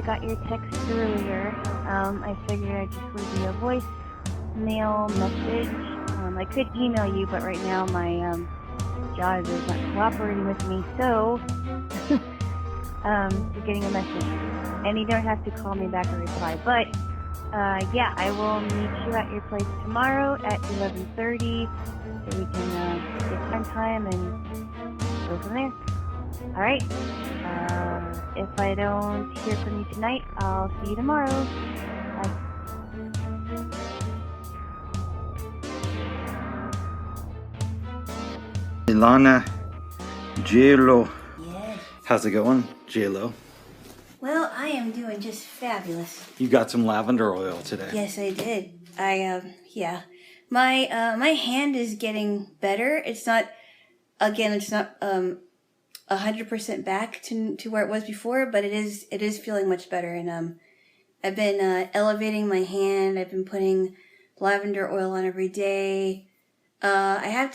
got your text earlier. I figured I'd just leave you a voicemail message. I could email you, but right now my JAWS is not cooperating with me, so you're getting a message. And you don't have to call me back or reply. But yeah, I will meet you at your place tomorrow at 11:30, so we can get time and go from there. All right. If I don't hear from you tonight, I'll see you tomorrow. Bye. Alana, Jaylo. Yes. How's it going, Jaylo? Well, I am doing just fabulous. You got some lavender oil today. Yes, I did. Yeah. My hand is getting better. It's not 100% back to where it was before, but it is feeling much better. And I've been elevating my hand. I've been putting lavender oil on every day. I have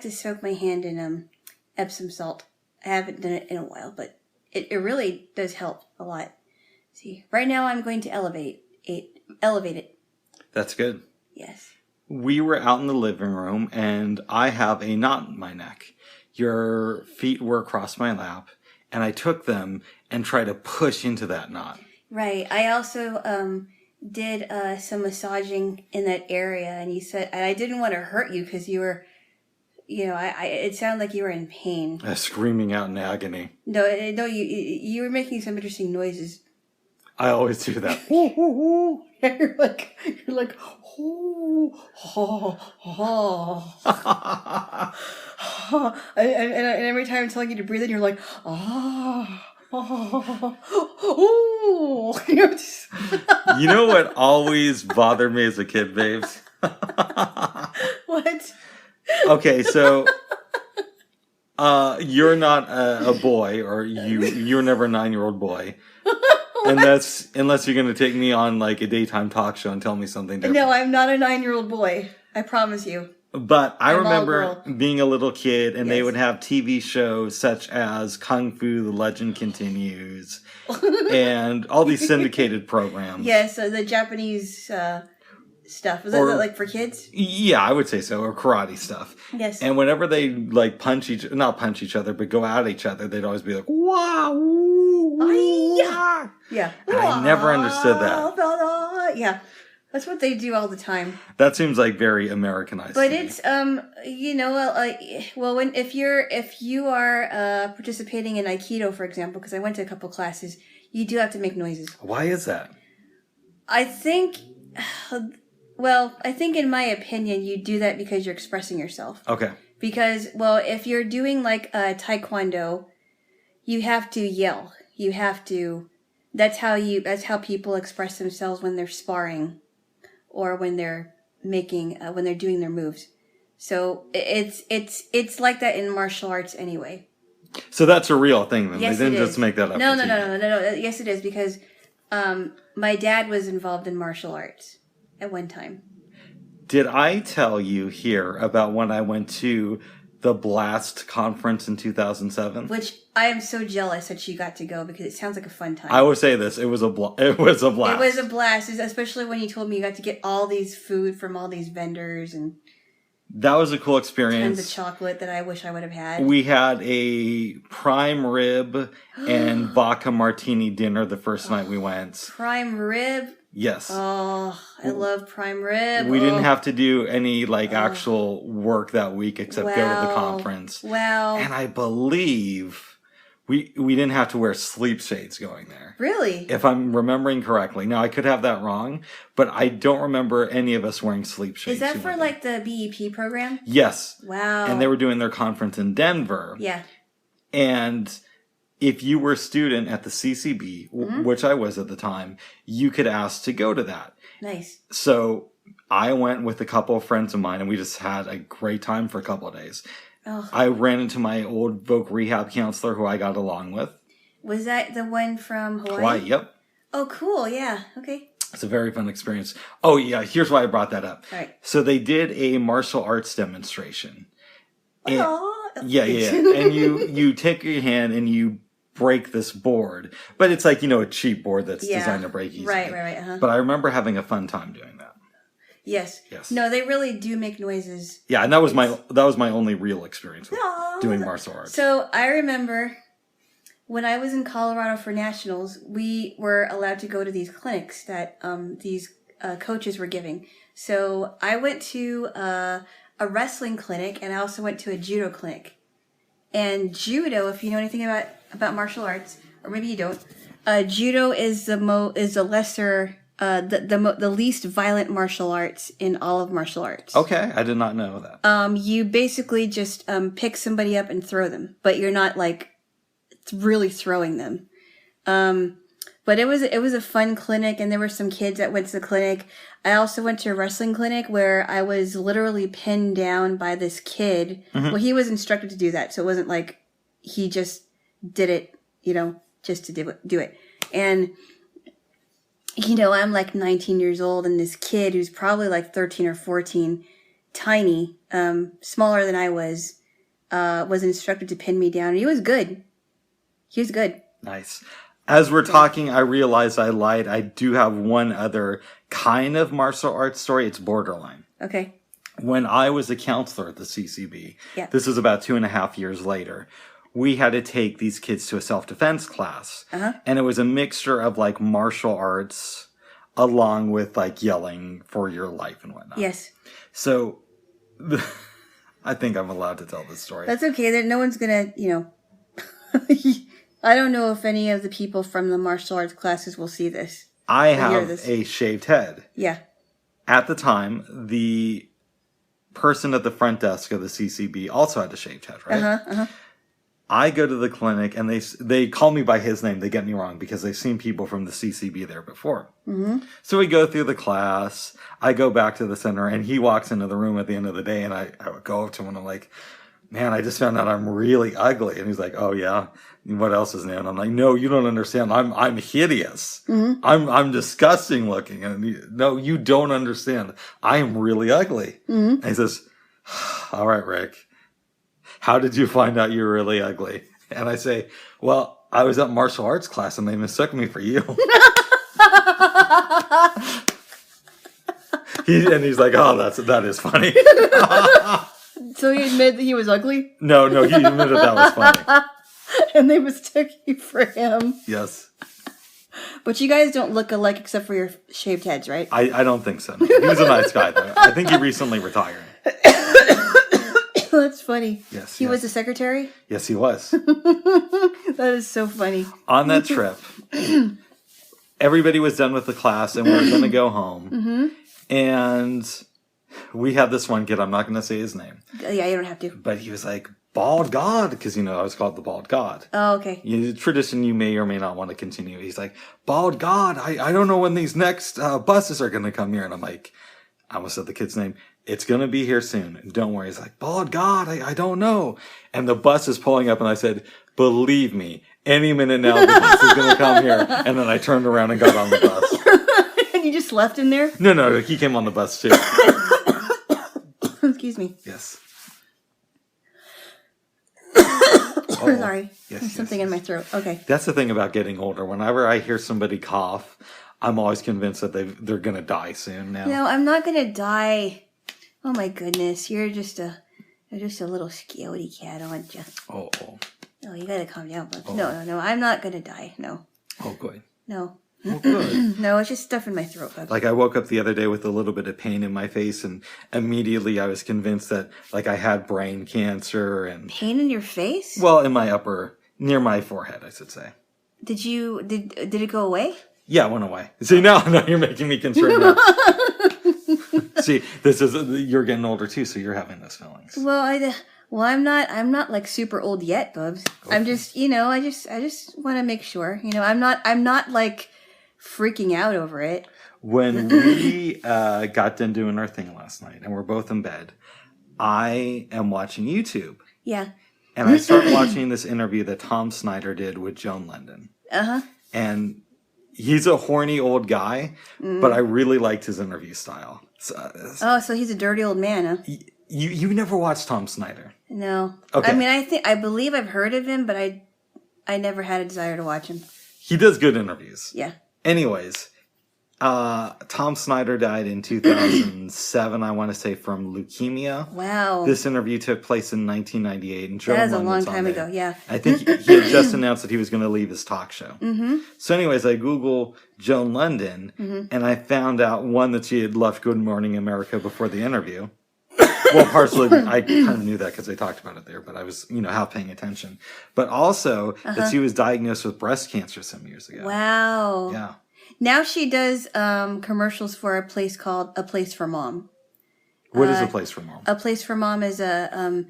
to soak my hand in Epsom salt. I haven't done it in a while, but it really does help a lot. See, right now I'm going to elevate it. That's good. Yes. We were out in the living room, and I have a knot in my neck. Your feet were across my lap, and I took them and tried to push into that knot. Right. I also did some massaging in that area, and you said, and I didn't want to hurt you because you were, it sounded like you were in pain. Screaming out in agony. No, you were making some interesting noises. I always do that. You're like, and every time I'm telling you to breathe in, you're like, You know what always bothered me as a kid, babes? What? Okay, so you're not a boy, or you're never a 9-year-old boy. Unless you're going to take me on like a daytime talk show and tell me something different. No, I'm not a 9-year-old boy. I promise you. But I I'm remember being a little kid, and they Yes. would have TV shows such as Kung Fu: The Legend Continues, and all these syndicated programs. Yes, the Japanese stuff. Is that like for kids? Yeah, I would say so, or karate stuff. Yes. And whenever they like not punch each other, but go at each other, they'd always be like, "Wow!" Yeah. And I never understood that. Yeah. That's what they do all the time. That seems like very Americanized. But to me. it's if you are participating in Aikido, for example, because I went to a couple classes, you do have to make noises. Why is that? I think in my opinion, you do that because you're expressing yourself. Okay. Because, if you're doing like Taekwondo, you have to yell. You have to. That's how people express themselves when they're sparring, or when they're when they're doing their moves. So it's like that in martial arts anyway. So that's a real thing then. Yes, They didn't it just is. make that up. No. Yes, it is, because my dad was involved in martial arts at one time. Did I tell you here about when I went to the Blast conference in 2007? Which I am so jealous that you got to go, because it sounds like a fun time. I would say this: it was a blast. It was a blast, especially when you told me you got to get all these food from all these vendors and That was a cool experience. tons of chocolate that I wish I would have had. We had a prime rib and vodka martini dinner the first night we went. Prime rib. Yes. Oh, I love prime rib. We didn't have to do any actual work that week except go to the conference. Wow. And I believe we didn't have to wear sleep shades going there. Really? If I'm remembering correctly. Now, I could have that wrong, but I don't remember any of us wearing sleep shades. Is that for like the BEP program? Yes. Wow. And they were doing their conference in Denver. Yeah. And if you were a student at the CCB, which I was at the time, you could ask to go to that. Nice. So I went with a couple of friends of mine, and we just had a great time for a couple of days. Oh. I ran into my old voc rehab counselor who I got along with. Was that the one from Hawaii? Hawaii, yep. Oh, cool. Yeah. Okay. It's a very fun experience. Oh, yeah, here's why I brought that up. All right. So they did a martial arts demonstration. And, Oh. yeah. And you take your hand and you break this board. But it's like, a cheap board that's designed to break easily. Right. Uh-huh. But I remember having a fun time doing that. Yes. Yes. No, they really do make noises. Yeah, and that was my only real experience with doing martial arts. So I remember when I was in Colorado for nationals, we were allowed to go to these clinics that these coaches were giving. So I went to a wrestling clinic, and I also went to a judo clinic. And judo, if you know anything about martial arts, or maybe you don't, judo is the lesser. The least violent martial arts in all of martial arts. Okay, I did not know that. You basically just pick somebody up and throw them, but you're not like really throwing them. But it was a fun clinic, and there were some kids that went to the clinic. I also went to a wrestling clinic where I was literally pinned down by this kid. Mm-hmm. Well, he was instructed to do that, so it wasn't like he just did it, just to do it. And I'm like 19 years old, and this kid who's probably like 13 or 14, tiny, smaller than I was instructed to pin me down. And he was good. Nice. As we're talking, I realized I lied. I do have one other kind of martial arts story. It's borderline. Okay. When I was a counselor at the CCB, This was about 2.5 years later, we had to take these kids to a self-defense class. Uh-huh. And it was a mixture of like martial arts along with like yelling for your life and whatnot. Yes. So I think I'm allowed to tell this story. That's okay. No one's going to, I don't know if any of the people from the martial arts classes will see this. I have a shaved head. Yeah. At the time, the person at the front desk of the CCB also had a shaved head, right? Uh-huh. I go to the clinic, and they call me by his name. They get me wrong because they've seen people from the CCB there before. Mm-hmm. So we go through the class. I go back to the center, and he walks into the room at the end of the day, and I would go up to him, and I'm like, man, I just found out I'm really ugly. And he's like, oh, yeah? What else is new? And I'm like, no, you don't understand. I'm hideous. Mm-hmm. I'm disgusting looking. And no, you don't understand. I am really ugly. Mm-hmm. And he says, all right, Rick. How did you find out you were really ugly? And I say, well, I was at martial arts class and they mistook me for you. He's like, oh, that is funny. So he admitted that he was ugly? No, he admitted that was funny. And they mistook you for him. Yes. But you guys don't look alike except for your shaved heads, right? I don't think so. No. He was a nice guy, though. I think he recently retired. That's funny. Yes. He was the secretary? Yes, he was. That is so funny. On that trip, everybody was done with the class and we were going to go home. Mm-hmm. And we had this one kid, I'm not going to say his name. Yeah, you don't have to. But he was like, Bald God, because, I was called the Bald God. Oh, okay. Tradition you may or may not want to continue. He's like, Bald God, I don't know when these next buses are going to come here. And I'm like, I almost said the kid's name. It's going to be here soon. Don't worry. He's like, Bald God, I don't know. And the bus is pulling up and I said, believe me, any minute now the bus is going to come here. And then I turned around and got on the bus. And you just left him there? No, he came on the bus too. Excuse me. Yes. Sorry. There's something in my throat. Okay. That's the thing about getting older. Whenever I hear somebody cough, I'm always convinced that they're going to die soon now. No, I'm not going to die. Oh my goodness. You're just a little scaredy cat, aren't you? Oh. No, you got to calm down, Bugs. Oh. No. I'm not going to die. No. Oh, good. No. Oh, good. No, it's just stuff in my throat, Bugs. Like I woke up the other day with a little bit of pain in my face and immediately I was convinced that like I had brain cancer and... Pain in your face? Well, in my near my forehead, I should say. Did it go away? Yeah, it went away. See, now you're making me concerned now. See, you're getting older too, so you're having those feelings. Well, I'm not like super old yet, Bubs. Okay. I'm just, I just want to make sure, I'm not like freaking out over it. When we got done doing our thing last night and we're both in bed, I am watching YouTube. Yeah. And I start watching this interview that Tom Snyder did with Joan London. Uh-huh. And he's a horny old guy, but I really liked his interview style. So he's a dirty old man, huh? You never watched Tom Snyder? No. Okay. I mean, I believe I've heard of him, but I I never had a desire to watch him. He does good interviews. Yeah. Anyways, Tom Snyder died in 2007, I want to say, from leukemia. Wow. This interview took place in 1998. And that is a long time ago, yeah. I think he had just announced that he was going to leave his talk show. Mm-hmm. So anyways, I Googled Joan London, and I found out, one, that she had left Good Morning America before the interview. Well, partially, I kind of knew that because they talked about it there, but I was, half paying attention. But also that she was diagnosed with breast cancer some years ago. Wow. Yeah. Now she does commercials for a place called A Place for Mom. What is A Place for Mom? A Place for Mom is a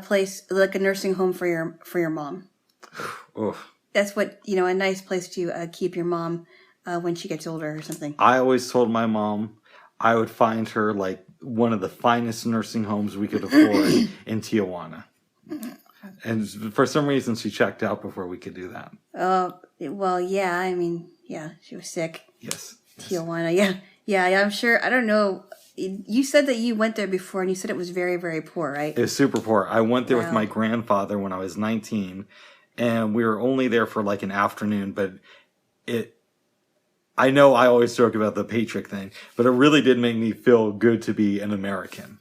place, like a nursing home for your mom. Oof. That's what, a nice place to keep your mom when she gets older or something. I always told my mom I would find her like one of the finest nursing homes we could afford in Tijuana. And for some reason, she checked out before we could do that. Well, yeah, yeah, she was sick. Yes. Tijuana, yeah, I'm sure. I don't know. You said that you went there before, and you said it was very, very poor, right? It was super poor. I went there with my grandfather when I was 19, and we were only there for like an afternoon, but I know I always joke about the Patriot thing, but it really did make me feel good to be an American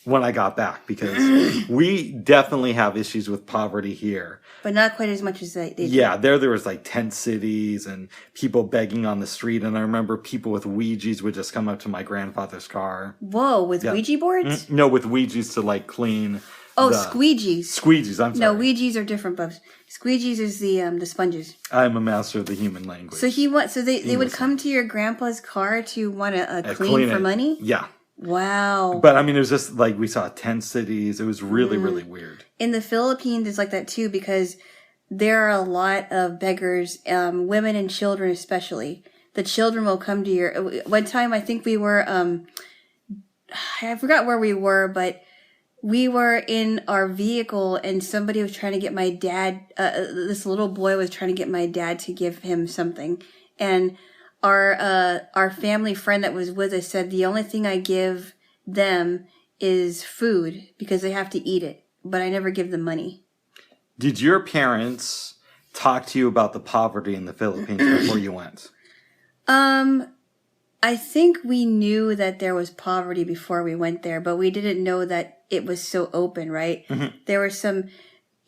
when I got back, because we definitely have issues with poverty here. But not quite as much as they do. Yeah, there was like tent cities and people begging on the street. And I remember people with Ouijas would just come up to my grandfather's car. Whoa, with Ouija boards? No, with Ouijas to like clean. Squeegees. Squeegees, I'm sorry. No, Ouijas are different, Bubs. Squeegees is the sponges. I'm a master of the human language. So they would come to your grandpa's car to want to clean for money? Yeah. Wow. But it was just like we saw tent cities. It was really, really weird. In the Philippines, it's like that too, because there are a lot of beggars, women and children especially. The children will come to your... One time, I think we were... I forgot where we were, but we were in our vehicle and somebody was trying to get my dad... this little boy was trying to get my dad to give him something. And our family friend that was with us said, the only thing I give them is food because they have to eat it, but I never give them money. Did your parents talk to you about the poverty in the Philippines before you went? I think we knew that there was poverty before we went there, but we didn't know that it was so open, right? Mm-hmm. There were some,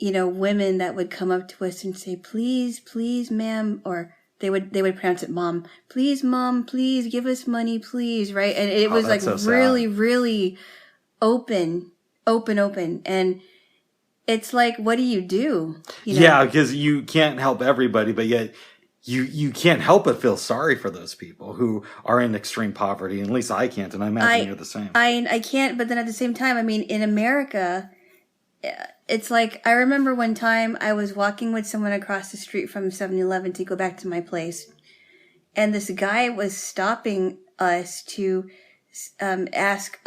women that would come up to us and say, please, ma'am, or they would pronounce it mom. Please, mom, please give us money, please, right? And it was like so really, really open. And it's like, what do you do? Yeah, because you can't help everybody, but yet you can't help but feel sorry for those people who are in extreme poverty. And at least I can't, and I imagine you're the same. I can't, but then at the same time, in America, it's like, I remember one time I was walking with someone across the street from 7-Eleven to go back to my place. And this guy was stopping us to ask,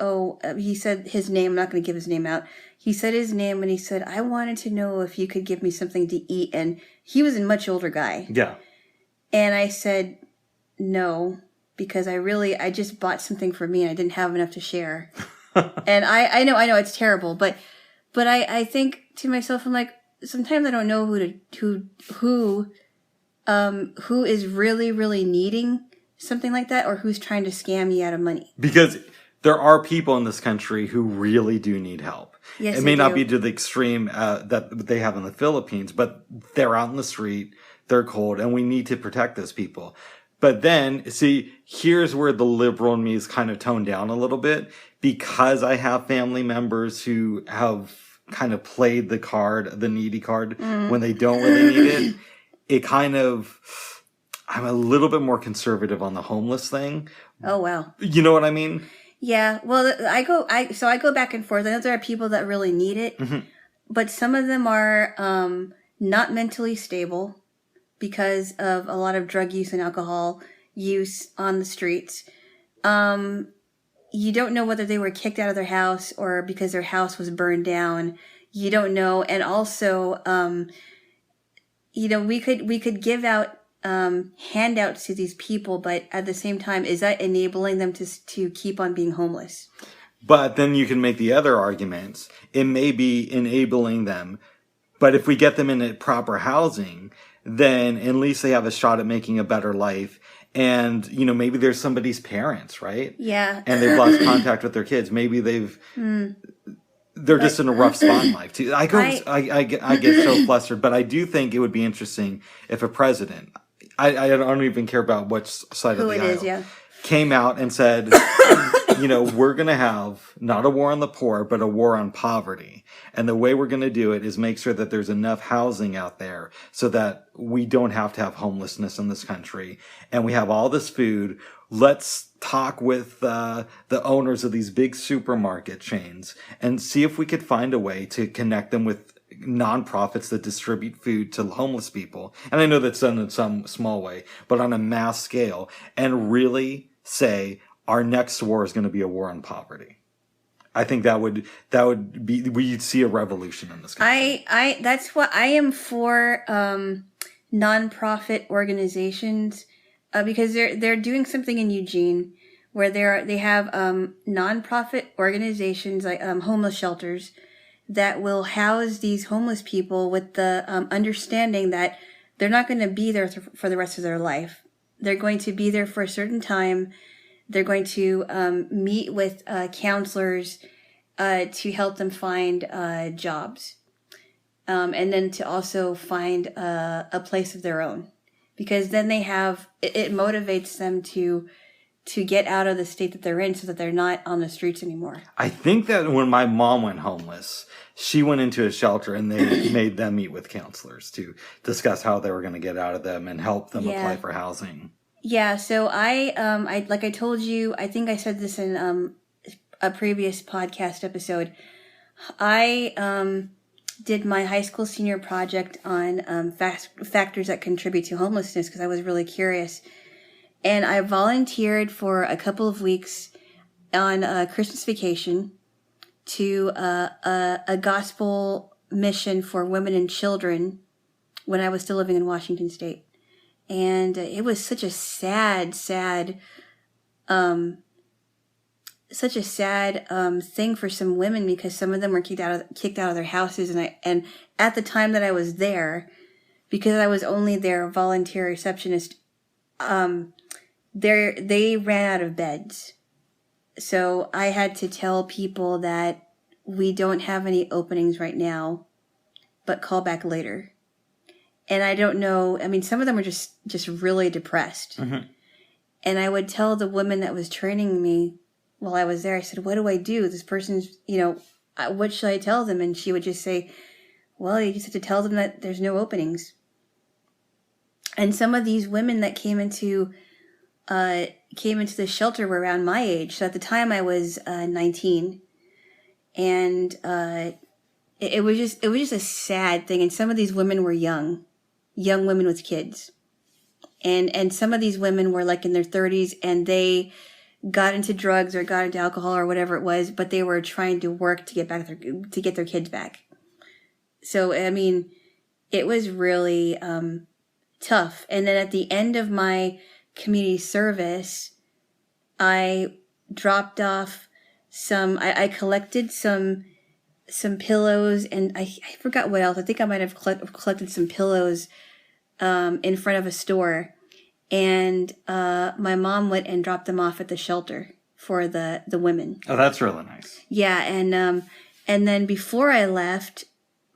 he said his name, I'm not going to give his name out. He said his name and he said, I wanted to know if you could give me something to eat. And he was a much older guy. Yeah. And I said, no, because I just bought something for me and I didn't have enough to share. And I know it's terrible, but I think to myself, I'm like, sometimes I don't know who is really, really needing something like that, or who's trying to scam you out of money. Because there are people in this country who really do need help. Yes, it may not be to the extreme that they have in the Philippines, but they're out in the street, they're cold, and we need to protect those people. But then, see, here's where the liberal in me is kind of toned down a little bit, because I have family members who have kind of played the needy card, when they don't really need it. It kind of, I'm a little bit more conservative on the homeless thing. Oh, wow. You know what I mean? Yeah. Well, I go back and forth. I know there are people that really need it, but some of them are not mentally stable because of a lot of drug use and alcohol use on the streets. You don't know whether they were kicked out of their house or because their house was burned down. You don't know. And also, we could give out handouts to these people, but at the same time, is that enabling them to keep on being homeless? But then you can make the other arguments. It may be enabling them But if we get them in proper housing, then at least they have a shot at making a better life. And, maybe there's somebody's parents, right? Yeah. And they've lost contact with their kids. Maybe they're just in a rough spot in life too. I get so flustered, but I do think it would be interesting if a president, I don't even care about which side of the aisle, came out and said, we're going to have not a war on the poor, but a war on poverty. And the way we're going to do it is make sure that there's enough housing out there so that we don't have to have homelessness in this country. And we have all this food. Let's talk with the owners of these big supermarket chains and see if we could find a way to connect them with nonprofits that distribute food to homeless people. And I know that's done in some small way, but on a mass scale, and really say our next war is going to be a war on poverty. I think that would be, we'd see a revolution in this country. That's what I am for, nonprofit organizations, because they're doing something in Eugene where they have nonprofit organizations like homeless shelters that will house these homeless people with the understanding that they're not going to be there for the rest of their life. They're going to be there for a certain time. They're going to meet with counselors to help them find jobs, and then to also find a place of their own, because then it motivates them to get out of the state that they're in, so that they're not on the streets anymore. I think that when my mom went homeless, she went into a shelter and they made them meet with counselors to discuss how they were going to get out of them and help them apply for housing. Yeah, so I like I told you, I think I said this in a previous podcast episode. I did my high school senior project on factors that contribute to homelessness because I was really curious. And I volunteered for a couple of weeks on Christmas vacation to a gospel mission for women and children when I was still living in Washington State. And it was such a sad thing for some women, because some of them were kicked out of their houses. And at the time that I was there, because I was only their volunteer receptionist, they ran out of beds. So I had to tell people that we don't have any openings right now, but call back later. And I don't know, I mean, some of them were just really depressed. Mm-hmm. And I would tell the woman that was training me while I was there, I said, what do I do? This person's, what should I tell them? And she would just say, well, you just have to tell them that there's no openings. And some of these women that came into the shelter were around my age. So at the time I was 19. And it was just a sad thing. And some of these women were young women with kids. And some of these women were like in their 30s, and they got into drugs or got into alcohol or whatever it was, but they were trying to work to get their kids back. So, I mean, it was really tough. And then at the end of my community service, I dropped off I collected some pillows, and I forgot what else. I think I might have collected some pillows in front of a store. And my mom went and dropped them off at the shelter for the women. Oh, that's really nice. Yeah, and then before I left,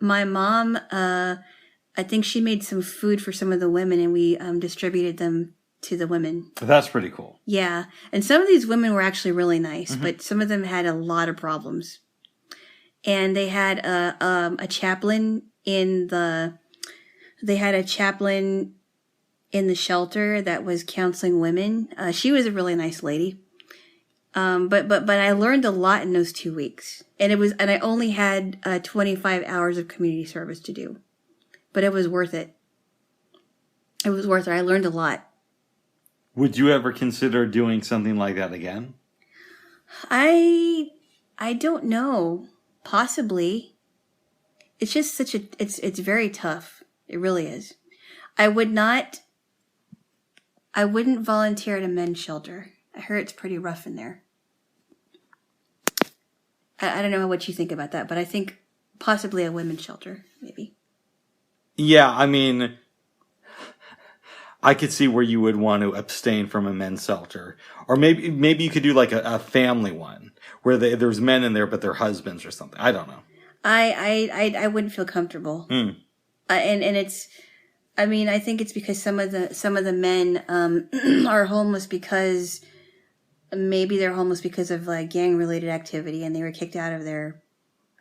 my mom, I think she made some food for some of the women, and we distributed them to the women. That's pretty cool. Yeah, and some of these women were actually really nice, mm-hmm. but some of them had a lot of problems. And they had a chaplain in the shelter that was counseling women. She was a really nice lady. But I learned a lot in those 2 weeks. And I only had 25 hours of community service to do. But it was worth it. It was worth it. I learned a lot. Would you ever consider doing something like that again? I don't know. Possibly. It's just it's very tough. It really is. I wouldn't volunteer at a men's shelter. I heard it's pretty rough in there. I don't know what you think about that, but I think possibly a women's shelter, maybe. Yeah, I mean, I could see where you would want to abstain from a men's shelter. Or maybe you could do like a family one where there's men in there, but they're husbands or something. I don't know. I wouldn't feel comfortable. And it's, I mean, I think it's because some of the men are homeless because maybe they're homeless because of like gang related activity and they were kicked out of their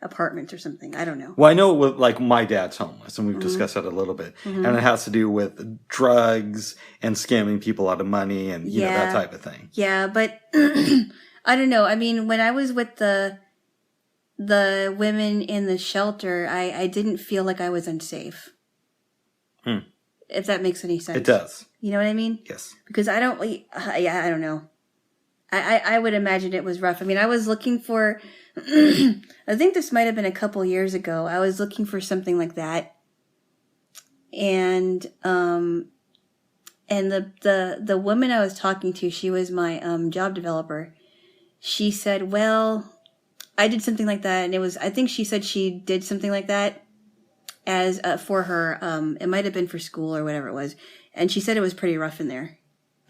apartments or something. I don't know. Well, I know like my dad's homeless, and we've discussed that a little bit, and it has to do with drugs and scamming people out of money and you know that type of thing. Yeah, but I don't know. I mean, when I was with the women in the shelter, I didn't feel like I was unsafe. If that makes any sense. It does. You know what I mean? Yes. Because I don't know. I would imagine it was rough. I mean, I was looking for, I think this might have been a couple years ago. I was looking for something like that. And the woman I was talking to, she was my job developer. She said, well, I did something like that. And I think she said she did something like that as for her, it might have been for school or whatever it was. And she said it was pretty rough in there.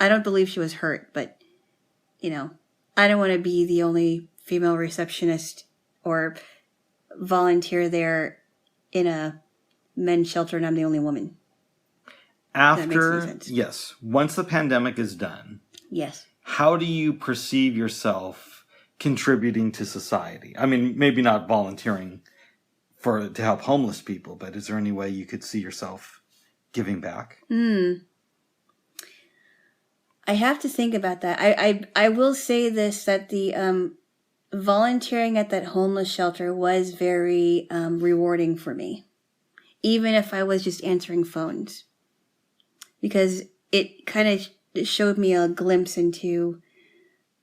I don't believe she was hurt, but you know, I don't want to be the only female receptionist or volunteer there in a men's shelter and I'm the only woman. After, yes, once the pandemic is done, yes, how do you perceive yourself contributing to society? I mean, maybe not volunteering to help homeless people, but is there any way you could see yourself giving back? I have to think about that. I will say this, that the volunteering at that homeless shelter was very rewarding for me, even if I was just answering phones, because it kind of showed me a glimpse into,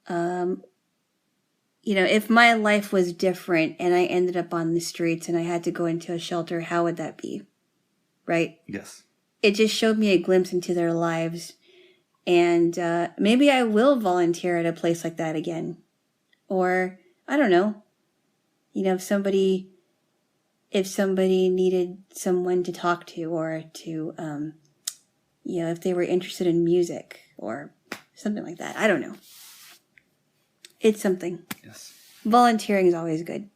you know, if my life was different and I ended up on the streets and I had to go into a shelter, how would that be? Right? Yes. It just showed me a glimpse into their lives. And maybe I will volunteer at a place like that again. Or, I don't know. You know, if somebody needed someone to talk to, or to, you know, if they were interested in music or something like that. I don't know. It's something. Yes. Volunteering is always good.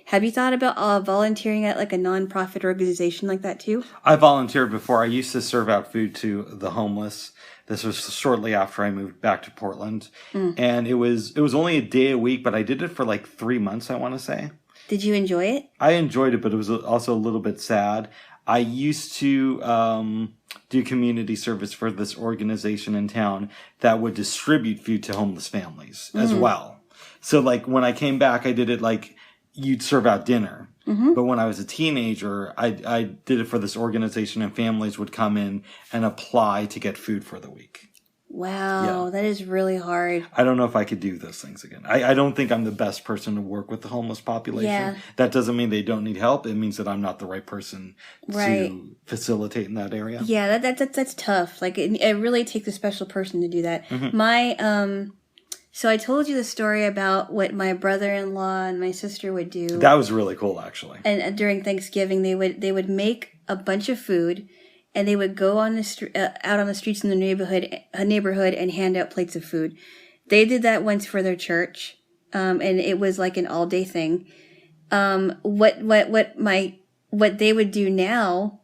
Have you thought about volunteering at like a nonprofit organization like that too? I volunteered before. I used to serve out food to the homeless. This was shortly after I moved back to Portland. And it was only a day a week, but I did it for like 3 months, I want to say. Did you enjoy it? I enjoyed it, but it was also a little bit sad. I used to do community service for this organization in town that would distribute food to homeless families as well. So like when I came back, I did it like you'd serve out dinner. But when I was a teenager, I did it for this organization, and families would come in and apply to get food for the week. Wow, That is really hard. I don't know if I could do those things again. I don't think I'm the best person to work with the homeless population. Yeah. That doesn't mean they don't need help. It means that I'm not the right person to facilitate in that area. Yeah, that's tough. Like it really takes a special person to do that. My so I told you the story about what my brother-in-law and my sister would do. That was really cool, actually. And during Thanksgiving, they would make a bunch of food, and they would go on out on the streets in the neighborhood and hand out plates of food. They did that once for their church, and it was like an all-day thing. What they would do now,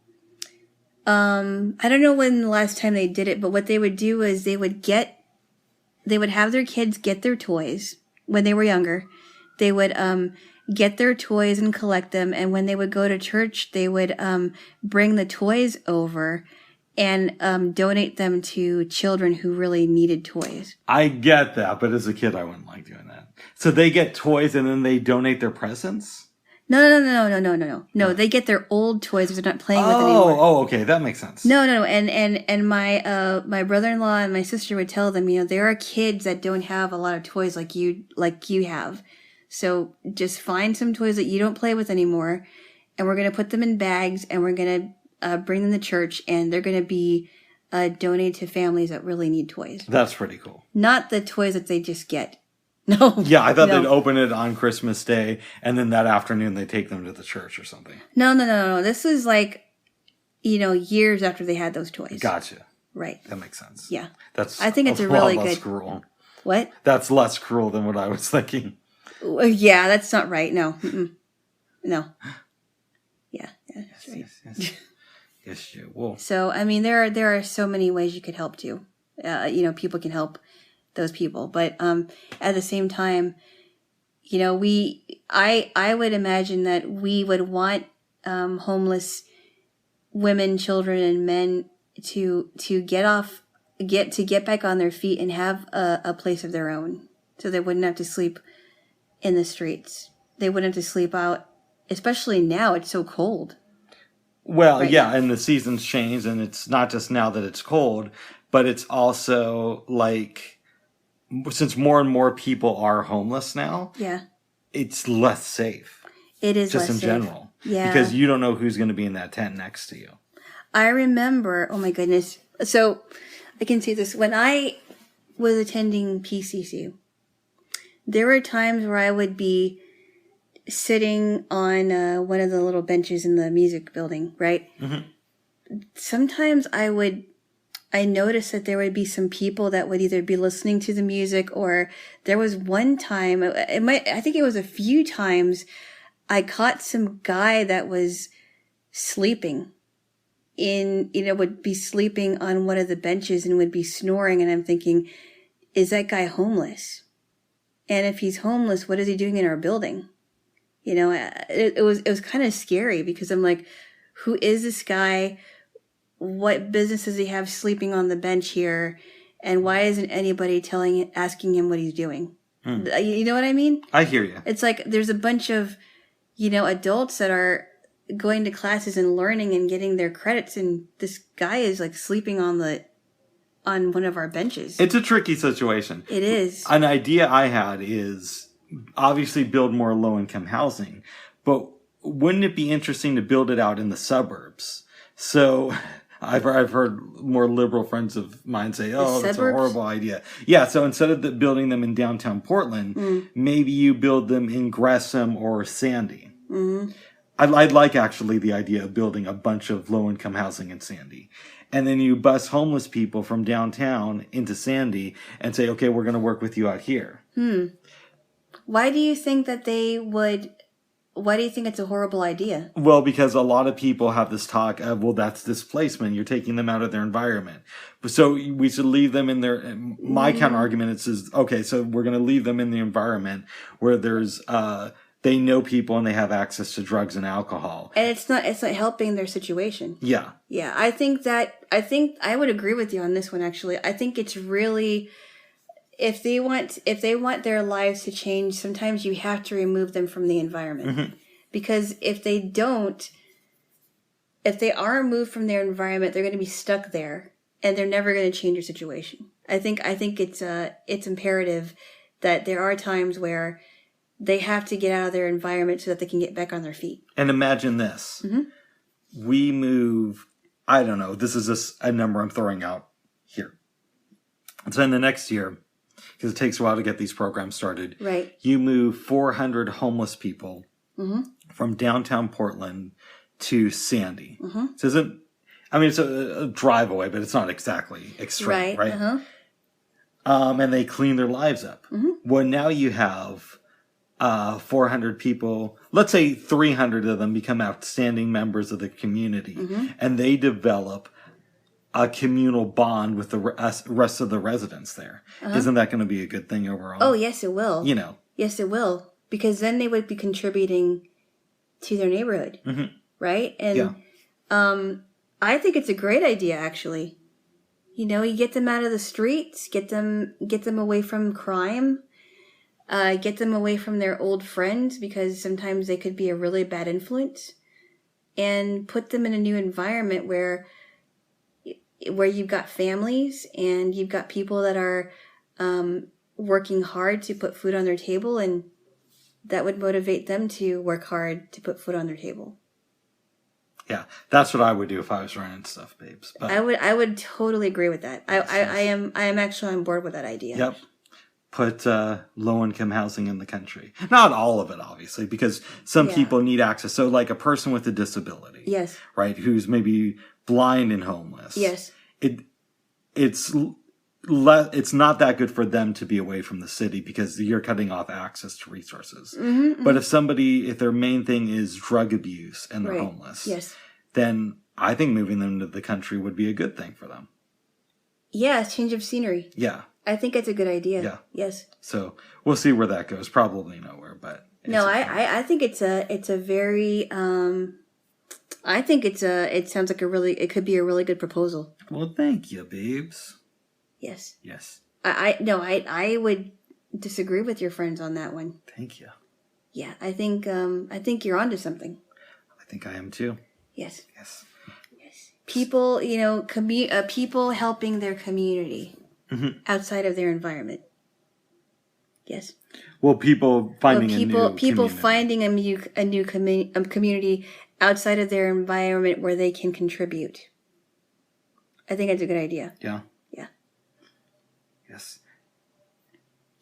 I don't know when the last time they did it, but what they would do is they would have their kids get their toys when they were younger. They would get their toys and collect them. And when they would go to church, they would bring the toys over and donate them to children who really needed toys. I get that, but as a kid, I wouldn't like doing that. So they get toys and then they donate their presents? No. They get their old toys because they're not playing with anymore. Oh, okay. That makes sense. No. And my brother-in-law and my sister would tell them, you know, there are kids that don't have a lot of toys like you have. So just find some toys that you don't play with anymore, and we're going to put them in bags, and we're going to bring them to church, and they're going to be donated to families that really need toys. That's pretty cool. Not the toys that they just get. No. Yeah, I thought they'd open it on Christmas Day, and then that afternoon they take them to the church or something. No. This was like, years after they had those toys. Gotcha. Right. That makes sense. Yeah. I think it's a really less good... cruel. What? That's less cruel than what I was thinking. Yeah, that's not right. No. Mm-mm. No. Yeah, that's right. Yes, you will. So, I mean, there are so many ways you could help too. People can help those people, but at the same time, I would imagine that we would want homeless women, children, and men to get back on their feet and have a place of their own, so they wouldn't have to sleep in the streets. They wouldn't have to sleep out, especially now. It's so cold. Well, right yeah, now. and the seasons change, and it's not just now that it's cold, but it's also like, since more and more people are homeless now, Yeah. it's less safe. It is just less in safe. general. Yeah. Because you don't know who's going to be in that tent next to you. I remember, oh my goodness. So I can see this. When I was attending PCC, there were times where I would be sitting on one of the little benches in the music building, right? Mm-hmm. Sometimes I noticed that there would be some people that would either be listening to the music, or there was one time, I think it was a few times, I caught some guy that was sleeping would be sleeping on one of the benches and would be snoring. And I'm thinking, is that guy homeless? And if he's homeless, what is he doing in our building? It was kind of scary, because I'm like, who is this guy? What business does he have sleeping on the bench here? And why isn't anybody asking him what he's doing? You know what I mean? I hear you. It's like there's a bunch of, adults that are going to classes and learning and getting their credits, and this guy is like sleeping on one of our benches. It's a tricky situation. It is. An idea I had is obviously build more low-income housing, but wouldn't it be interesting to build it out in the suburbs? So I've heard more liberal friends of mine say, "Oh, that's a horrible idea." Yeah, so instead of building them in downtown Portland, maybe you build them in Gresham or Sandy. Mm-hmm. I'd like actually the idea of building a bunch of low-income housing in Sandy. And then you bus homeless people from downtown into Sandy and say, okay, we're going to work with you out here. Why do you think that why do you think it's a horrible idea? Well, because a lot of people have this talk of, well, that's displacement. You're taking them out of their environment. So we should leave them in their, my counter argument is, okay, so we're going to leave them in the environment where there's, they know people and they have access to drugs and alcohol. And it's not helping their situation. Yeah. Yeah. I think I would agree with you on this one, actually. I think it's really, if they want their lives to change, sometimes you have to remove them from the environment. Mm-hmm. Because if they are removed from their environment, they're going to be stuck there and they're never going to change their situation. I think it's imperative that there are times where they have to get out of their environment so that they can get back on their feet. And imagine this. Mm-hmm. We move, I don't know, this is just a number I'm throwing out here. So in the next year, because it takes a while to get these programs started, right? You move 400 homeless people from downtown Portland to Sandy. Mm-hmm. So it's a drive away, but it's not exactly extreme, right? Uh-huh. And they clean their lives up. Mm-hmm. Well, now you have 400 people, let's say 300 of them become outstanding members of the community, and they develop a communal bond with the rest of the residents there. Uh-huh. Isn't that going to be a good thing overall? Oh, yes, it will. Yes, it will. Because then they would be contributing to their neighborhood, right? And I think it's a great idea, actually. You get them out of the streets, get them away from crime. Get them away from their old friends, because sometimes they could be a really bad influence, and put them in a new environment where you've got families and you've got people that are working hard to put food on their table, and that would motivate them to work hard to put food on their table. Yeah, that's what I would do if I was running stuff, babes. But I would totally agree with that. I am actually on board with that idea. Yep. put low-income housing in the country. Not all of it, obviously, because some people need access. So like a person with a disability. Yes. Right? Who's maybe blind and homeless. Yes. It's not that good for them to be away from the city because you're cutting off access to resources. But if their main thing is drug abuse and they're homeless, then I think moving them to the country would be a good thing for them. Yeah, change of scenery. Yeah. I think it's a good idea. Yeah. Yes. So we'll see where that goes. Probably nowhere, but no, I think it's a very I think it sounds like it could be a really good proposal. Well, thank you, babes. Yes. Yes. I would disagree with your friends on that one. Thank you. Yeah, I think you're onto something. I think I am too. Yes. Yes. Yes. People, people helping their community outside of their environment. Yes. Well, people finding a new people community. finding a new community outside of their environment where they can contribute. I think that's a good idea. Yeah. Yeah. Yes.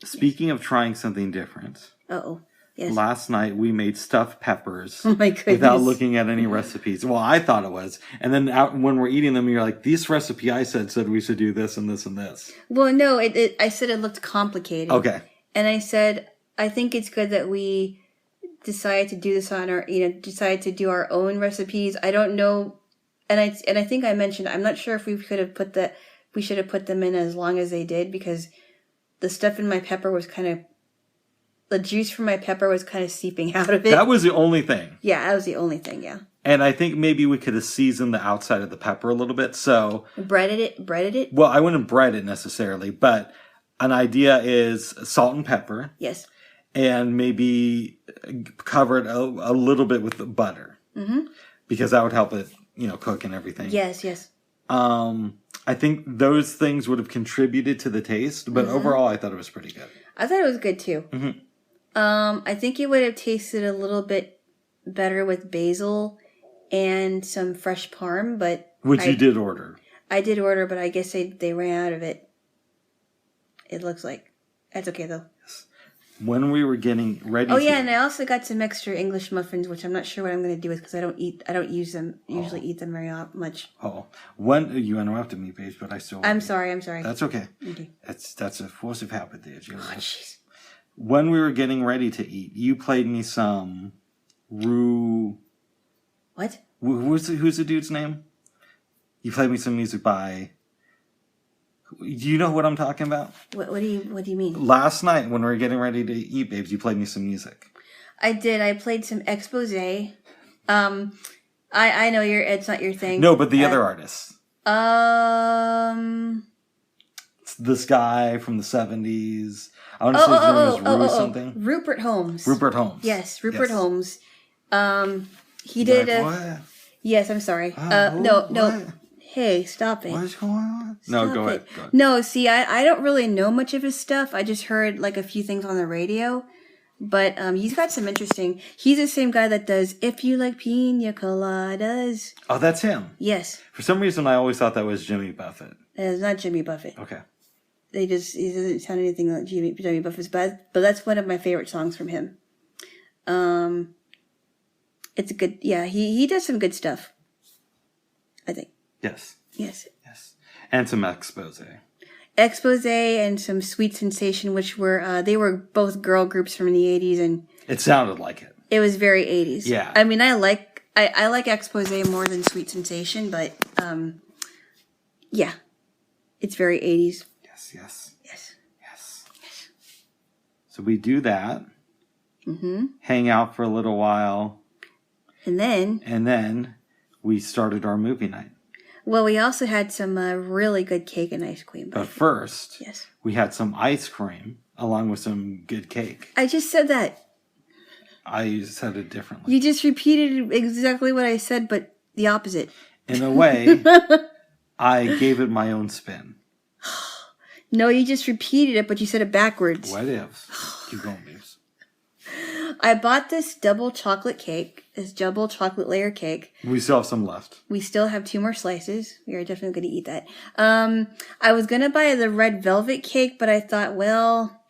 Speaking of trying something different. Uh-oh. Yes. Last night we made stuffed peppers. Oh my goodness. Without looking at any recipes. Well, I thought it was. And then when we're eating them, you're like, this recipe I said we should do this and this and this. Well, no, I said it looked complicated. Okay. And I said, I think it's good that we decide to do this on our, decide to do our own recipes. I don't know. And I think I mentioned, I'm not sure if we should have put them in as long as they did because the stuff in my pepper was the juice from my pepper was kind of seeping out of it. That was the only thing. Yeah, that was the only thing, yeah. And I think maybe we could have seasoned the outside of the pepper a little bit, so... Breaded it? Well, I wouldn't bread it necessarily, but an idea is salt and pepper. Yes. And maybe cover it a little bit with the butter. Mm-hmm. Because that would help it, cook and everything. Yes, yes. I think those things would have contributed to the taste, but overall I thought it was pretty good. I thought it was good too. Mm-hmm. I think it would have tasted a little bit better with basil and some fresh parm, but... Which you did order. I did order, but I guess they ran out of it. It looks like. That's okay, though. Yes. When we were getting ready and I also got some extra English muffins, which I'm not sure what I'm going to do with because I don't use them, usually eat them very much. Oh. When you interrupted me, babe, but I still... I'm sorry. That's okay. Okay. That's a force of habit there, Jaylo. Oh, jeez. When we were getting ready to eat, you played me some What? Who's the dude's name? You played me some music by... Do you know what I'm talking about? What do you mean? Last night when we were getting ready to eat, babes, you played me some music. I did. I played some Expose. I know it's not your thing. No, but the other artists. It's this guy from the 70s. I want to say his name is Rue something. Rupert Holmes. Rupert Holmes. Yes, Rupert Holmes. He did what? Yes, I'm sorry. No. No. Hey, stop it. What's going on? Go ahead. No, see, I don't really know much of his stuff. I just heard like a few things on the radio. But he's got some interesting... He's the same guy that does If You Like Pina Coladas. Oh, that's him? Yes. For some reason, I always thought that was Jimmy Buffett. It's not Jimmy Buffett. Okay. He doesn't sound anything like Jimmy Buffett's, but that's one of my favorite songs from him. It's a good... Yeah, he does some good stuff. I think. Yes. Yes. And some Expose. Expose and some Sweet Sensation, which were they were both girl groups from the 80s, and it sounded like it. It was very 80s. Yeah. I mean, I like Expose more than Sweet Sensation, but yeah, it's very 80s. Yes. So we do that. Mm-hmm. Hang out for a little while, and then we started our movie night. Well, we also had some really good cake and ice cream. But first, yes, we had some ice cream along with some good cake. I just said that. I said it differently. You just repeated exactly what I said, but the opposite. In a way, I gave it my own spin. No, you just repeated it, but you said it backwards. What if? Keep going, babes. I bought this double chocolate layer cake. We still have some left. We still have 2 more slices. We are definitely going to eat that. I was going to buy the red velvet cake, but I thought, well,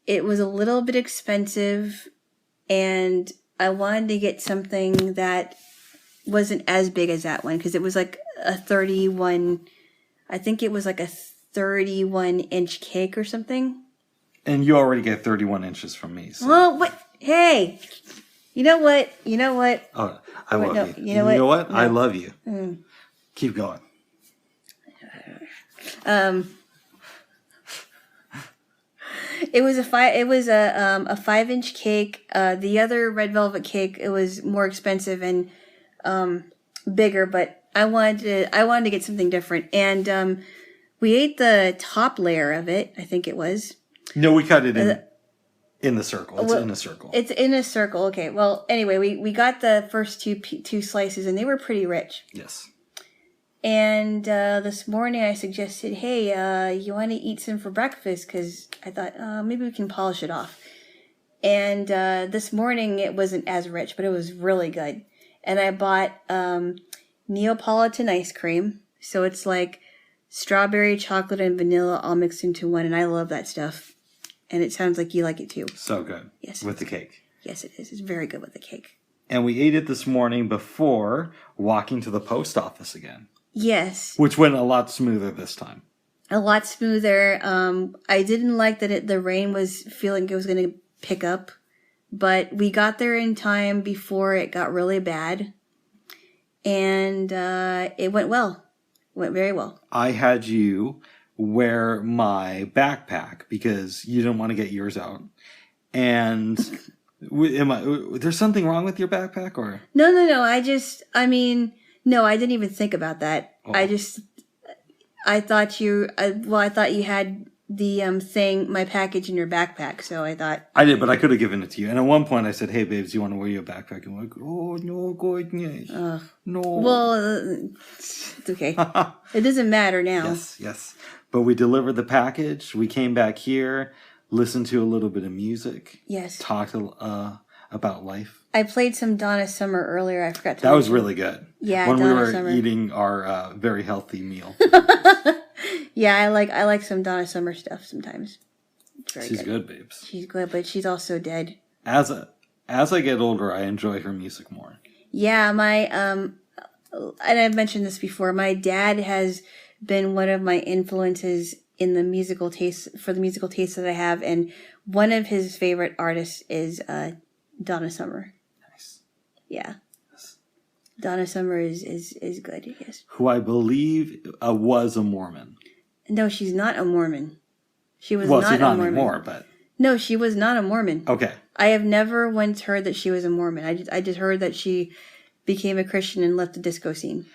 it was a little bit expensive, and I wanted to get something that wasn't as big as that one, because it was like a 31, I think it was like a 31-inch cake or something. And you already get 31 inches from me. So. Well, what? Hey, you know what? Oh, I love you. You know what? No. I love you. Keep going. It was a 5-inch cake. The other red velvet cake, it was more expensive and bigger, but I wanted to get something different. And we ate the top layer of it, I think it was. No, we cut it in the circle. It's in a circle. It's in a circle. Okay. Well, anyway, we got the first two slices, and they were pretty rich. Yes. And this morning I suggested, hey, you want to eat some for breakfast? Because I thought maybe we can polish it off. And this morning it wasn't as rich, but it was really good. And I bought Neapolitan ice cream. So it's like strawberry, chocolate, and vanilla all mixed into one. And I love that stuff. And it sounds like you like it too. So good. Yes. With the cake. Yes, it is. It's very good with the cake. And we ate it this morning before walking to the post office again. Yes. Which went a lot smoother this time. A lot smoother. I didn't like that the rain was feeling it was going to pick up. But we got there in time before it got really bad. And it went well. Went very well. I had you wear my backpack because you didn't want to get yours out. And there's something wrong with your backpack, or? No. No, I didn't even think about that. Oh. I thought you had the my package in your backpack, so I thought. I did, but I could have given it to you. And at one point I said, hey, babes, do you want to wear your backpack? And I'm like, oh, no, goodness. No. Well, it's okay. It doesn't matter now. Yes. But we delivered the package. We came back here, listened to a little bit of music. Yes. Talked about life. I played some Donna Summer earlier. I forgot to. That was really good. Yeah, when Donna we were Summer. Eating our very healthy meal. Yeah, I like some Donna Summer stuff sometimes. She's good, babes. She's good, but she's also dead. As I get older, I enjoy her music more. Yeah, and I've mentioned this before. My dad has been one of my influences in the musical taste that I have, and one of his favorite artists is Donna Summer. Nice. Yeah. Yes. Donna Summer is good, yes. Who I believe was a Mormon. No, she's not a Mormon. She was not a Mormon. Well, she's not anymore, but... No, she was not a Mormon. Okay. I have never once heard that she was a Mormon. I just heard that she became a Christian and left the disco scene.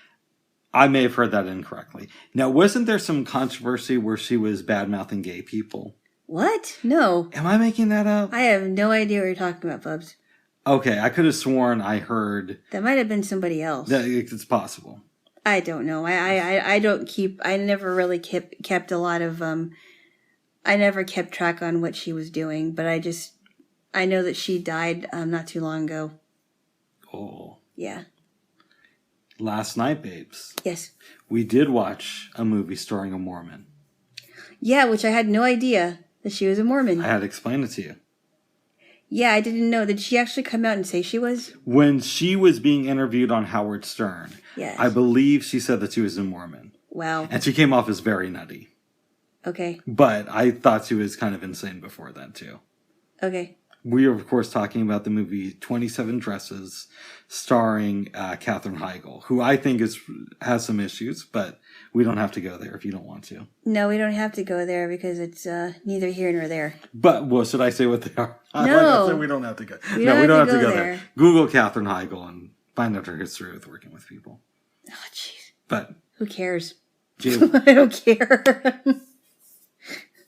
I may have heard that incorrectly. Now, wasn't there some controversy where she was bad-mouthing gay people? What? No. Am I making that up? I have no idea what you're talking about, Bubs. Okay, I could have sworn I heard... That might have been somebody else. It's possible. I don't know. I never really kept a lot of... I never kept track on what she was doing, but I know that she died not too long ago. Oh. Yeah. Last night, babes. Yes. We did watch a movie starring a Mormon. Yeah, which I had no idea that she was a Mormon. I had to explain it to you. Yeah, I didn't know. Did she actually come out and say she was? When she was being interviewed on Howard Stern, yes. I believe she said that she was a Mormon. Wow. And she came off as very nutty. Okay. But I thought she was kind of insane before then, too. Okay. We are, of course, talking about the movie 27 Dresses, starring Katherine Heigl, who I think has some issues, but we don't have to go there if you don't want to. No, we don't have to go there because it's neither here nor there. But, well, should I say what they are? No. Like we don't have to go. We don't have to go there. Google Katherine Heigl and find out her history with working with people. Oh, jeez. But who cares? Jaylo, I don't care.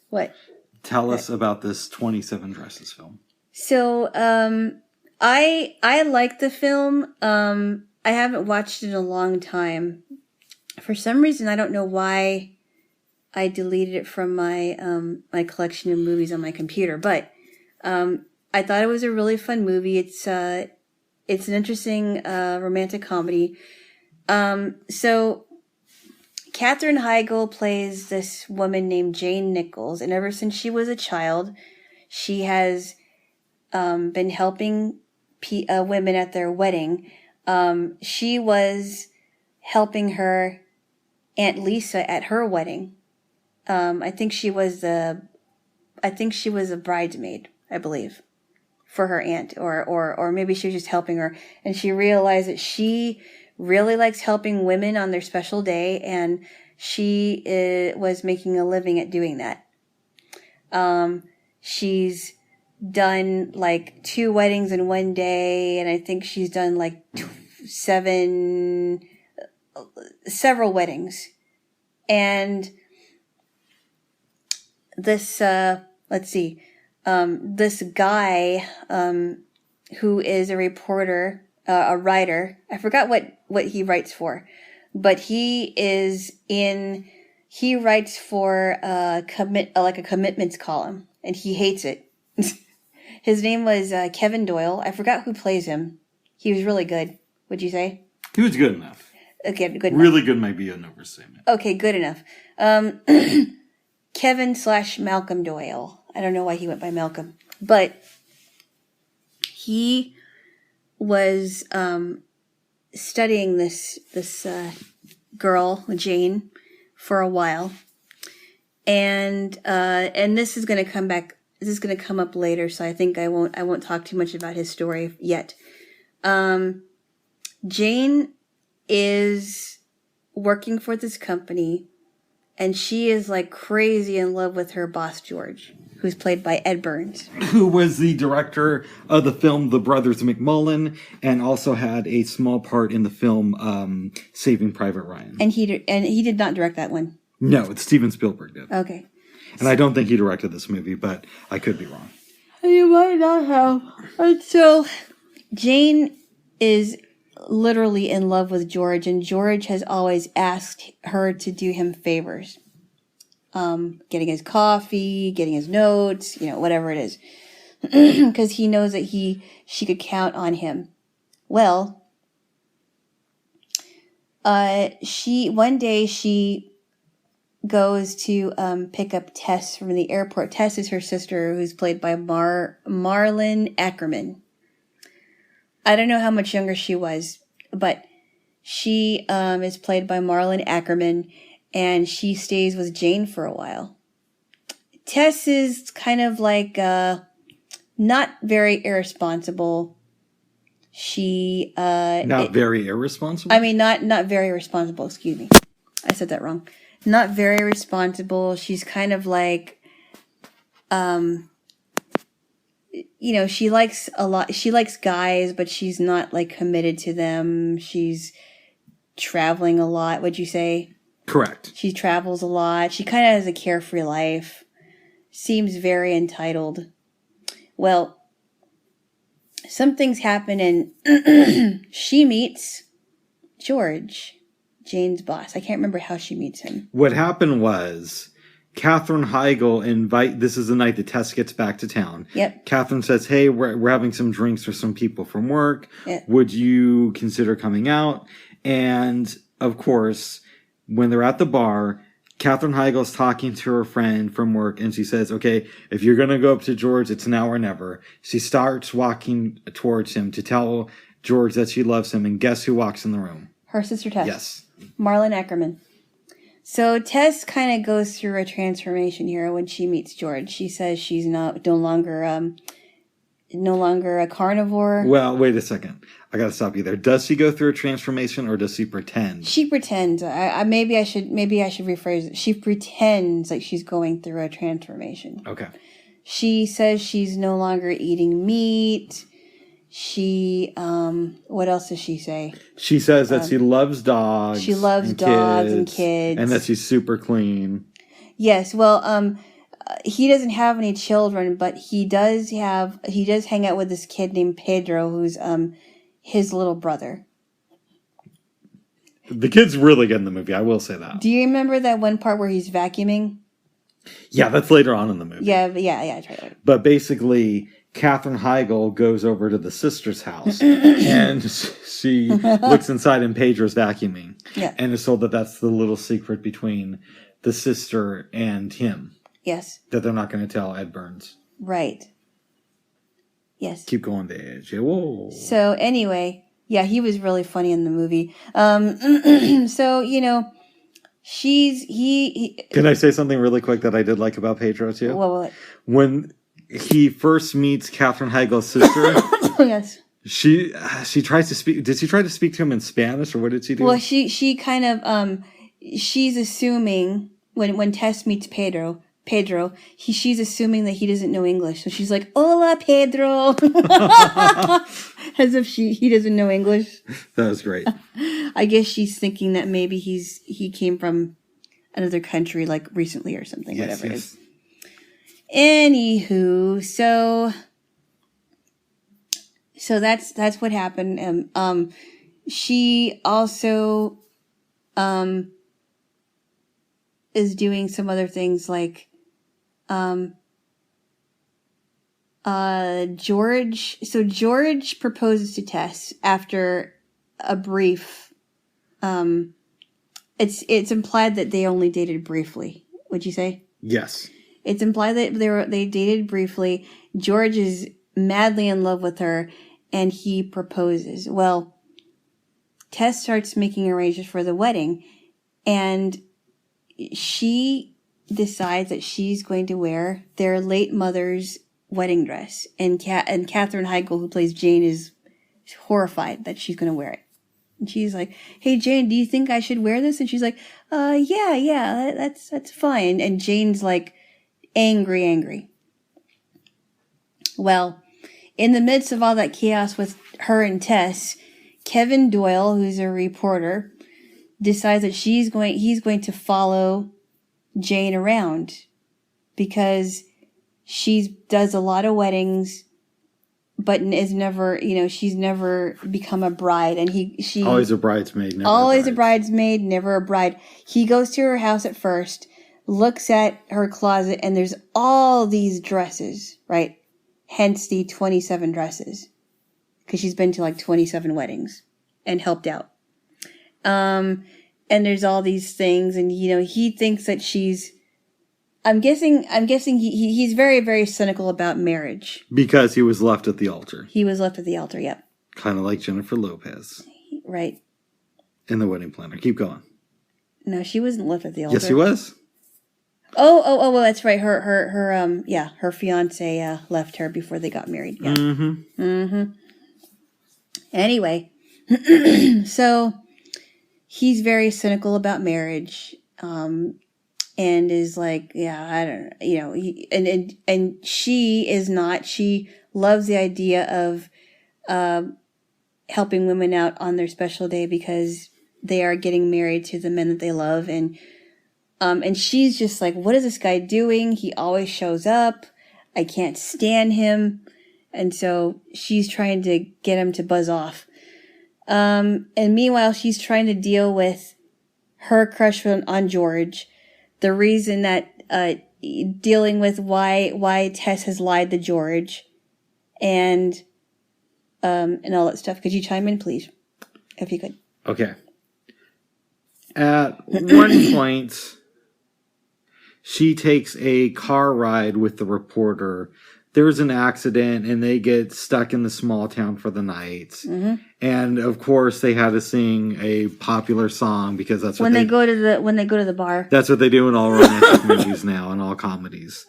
What? Tell us about this 27 Dresses film. So, I like the film. I haven't watched it in a long time. For some reason, I don't know why I deleted it from my my collection of movies on my computer. But I thought it was a really fun movie. It's an interesting romantic comedy. So Katherine Heigl plays this woman named Jane Nichols, and ever since she was a child, She has been helping women at their wedding. She was helping her Aunt Lisa at her wedding. I think she was a bridesmaid, I believe, for her aunt, or maybe she was just helping her, and she realized that she really likes helping women on their special day, and she was making a living at doing that. She's done like 2 weddings in one day, and I think she's done like several weddings. And this, this guy, who is a reporter, a writer, I forgot what he writes for, but he writes for a commitments column, and he hates it. His name was Kevin Doyle. I forgot who plays him. He was really good. Would you say? He was good enough. Okay, good enough. Really good might be an overstatement. Okay, good enough. Kevin/Malcolm Doyle. I don't know why he went by Malcolm, but he was studying this girl, Jane, for a while, and this is going to come back. This is going to come up later, so I think I won't talk too much about his story yet. Jane is working for this company, and she is like crazy in love with her boss, George, who's played by Ed Burns. Who was the director of the film The Brothers McMullen, and also had a small part in the film Saving Private Ryan. And he did not direct that one. No, it's Steven Spielberg did. Okay. And I don't think he directed this movie, but I could be wrong. You might not have. And so Jane is literally in love with George, and George has always asked her to do him favors. Getting his coffee, getting his notes, whatever it is. Because he knows that she could count on him. Well, one day she goes to pick up Tess from the airport. Tess is her sister, who's played by Marlon Ackerman. I don't know how much younger she was, but she is played by Marlon Ackerman, and she stays with Jane for a while. Tess is kind of like not very irresponsible. She very irresponsible? I mean, not very responsible, excuse me. I said that wrong. Not very responsible. She's kind of like, she likes guys, but she's not like committed to them. She's traveling a lot, would you say? Correct. She travels a lot. She kind of has a carefree life. Seems very entitled. Well, some things happen, and she meets George, Jane's boss. I can't remember how she meets him. What happened was Katherine Heigl this is the night that Tess gets back to town. Yep. Katherine says, hey, we're having some drinks for some people from work. Yep. Would you consider coming out? And of course, when they're at the bar, Katherine Heigl's talking to her friend from work, and she says, okay, if you're going to go up to George, it's now or never. She starts walking towards him to tell George that she loves him, and guess who walks in the room? Her sister Tess. Yes. Marlon Ackerman. So Tess kind of goes through a transformation here when she meets George. She says she's no longer a carnivore. Well, wait a second. I got to stop you there. Does she go through a transformation, or does she pretend? She pretends. Maybe I should rephrase it. She pretends like she's going through a transformation. Okay. She says she's no longer eating meat. She, what else does she say? She says that she loves dogs. She loves dogs and kids. And that she's super clean. Yes. Well, he doesn't have any children, but he does hang out with this kid named Pedro, who's, his little brother. The kid's really good in the movie, I will say that. Do you remember that one part where he's vacuuming? Yeah, that's later on in the movie. Yeah, that's right. But basically, Katherine Heigl goes over to the sister's house, and she looks inside, and Pedro's vacuuming. Yeah. And is told that that's the little secret between the sister and him. Yes. That they're not going to tell Ed Burns. Right. Yes. Keep going, Dave. Whoa. So anyway, yeah, he was really funny in the movie. So, you know, he Can I say something really quick that I did like about Pedro too? what? When he first meets Katherine Heigl's sister, Yes. she tries to speak. Did she try to speak to him in Spanish, or what did she do? Well, she kind of she's assuming when Tess meets Pedro, she's assuming that he doesn't know English. So she's like, "Hola, Pedro," as if he doesn't know English. That was great. I guess she's thinking that maybe he came from another country, like recently or something. Yes, whatever yes. it is. Anywho, so that's what happened. She also is doing some other things like George. So George proposes to Tess after a brief. It's implied that they only dated briefly. Would you say? Yes. It's implied that they dated briefly. George is madly in love with her, and he proposes. Well, Tess starts making arrangements for the wedding, and she decides that she's going to wear their late mother's wedding dress. And Katherine Heigl, who plays Jane, is horrified that she's going to wear it. And she's like, "Hey, Jane, do you think I should wear this?" And she's like, yeah, that's fine. And Jane's like, angry. Well, in the midst of all that chaos with her and Tess, Kevin Doyle, who's a reporter, decides that he's going to follow Jane around because she does a lot of weddings, but is never, she's never become a bride. And she always a bridesmaid, never always a a bridesmaid, never a bride. He goes to her house at first, looks at her closet, and there's all these dresses, right? Hence the 27 dresses. Because she's been to like 27 weddings and helped out. And there's all these things, and he thinks that she's. I'm guessing he's very, very cynical about marriage. Because he was left at the altar. He was left at the altar, yep. Kind of like Jennifer Lopez. Right. In The Wedding Planner. Keep going. No, she wasn't left at the altar. Yes, she was. Oh, well, that's right. Her fiance left her before they got married. Yeah. Mm-hmm. Anyway, so he's very cynical about marriage, and is like, yeah, I don't, and she is not. She loves the idea of helping women out on their special day because they are getting married to the men that they love, and she's just like, what is this guy doing? He always shows up. I can't stand him. And so she's trying to get him to buzz off. And meanwhile, she's trying to deal with her crush on George. The reason that, dealing with why Tess has lied to George and all that stuff. Could you chime in, please? If you could. Okay. At one point, she takes a car ride with the reporter. There's an accident and they get stuck in the small town for the night. Mm-hmm. And of course they had to sing a popular song because that's what when they go to the bar. That's what they do in all romantic movies now and all comedies.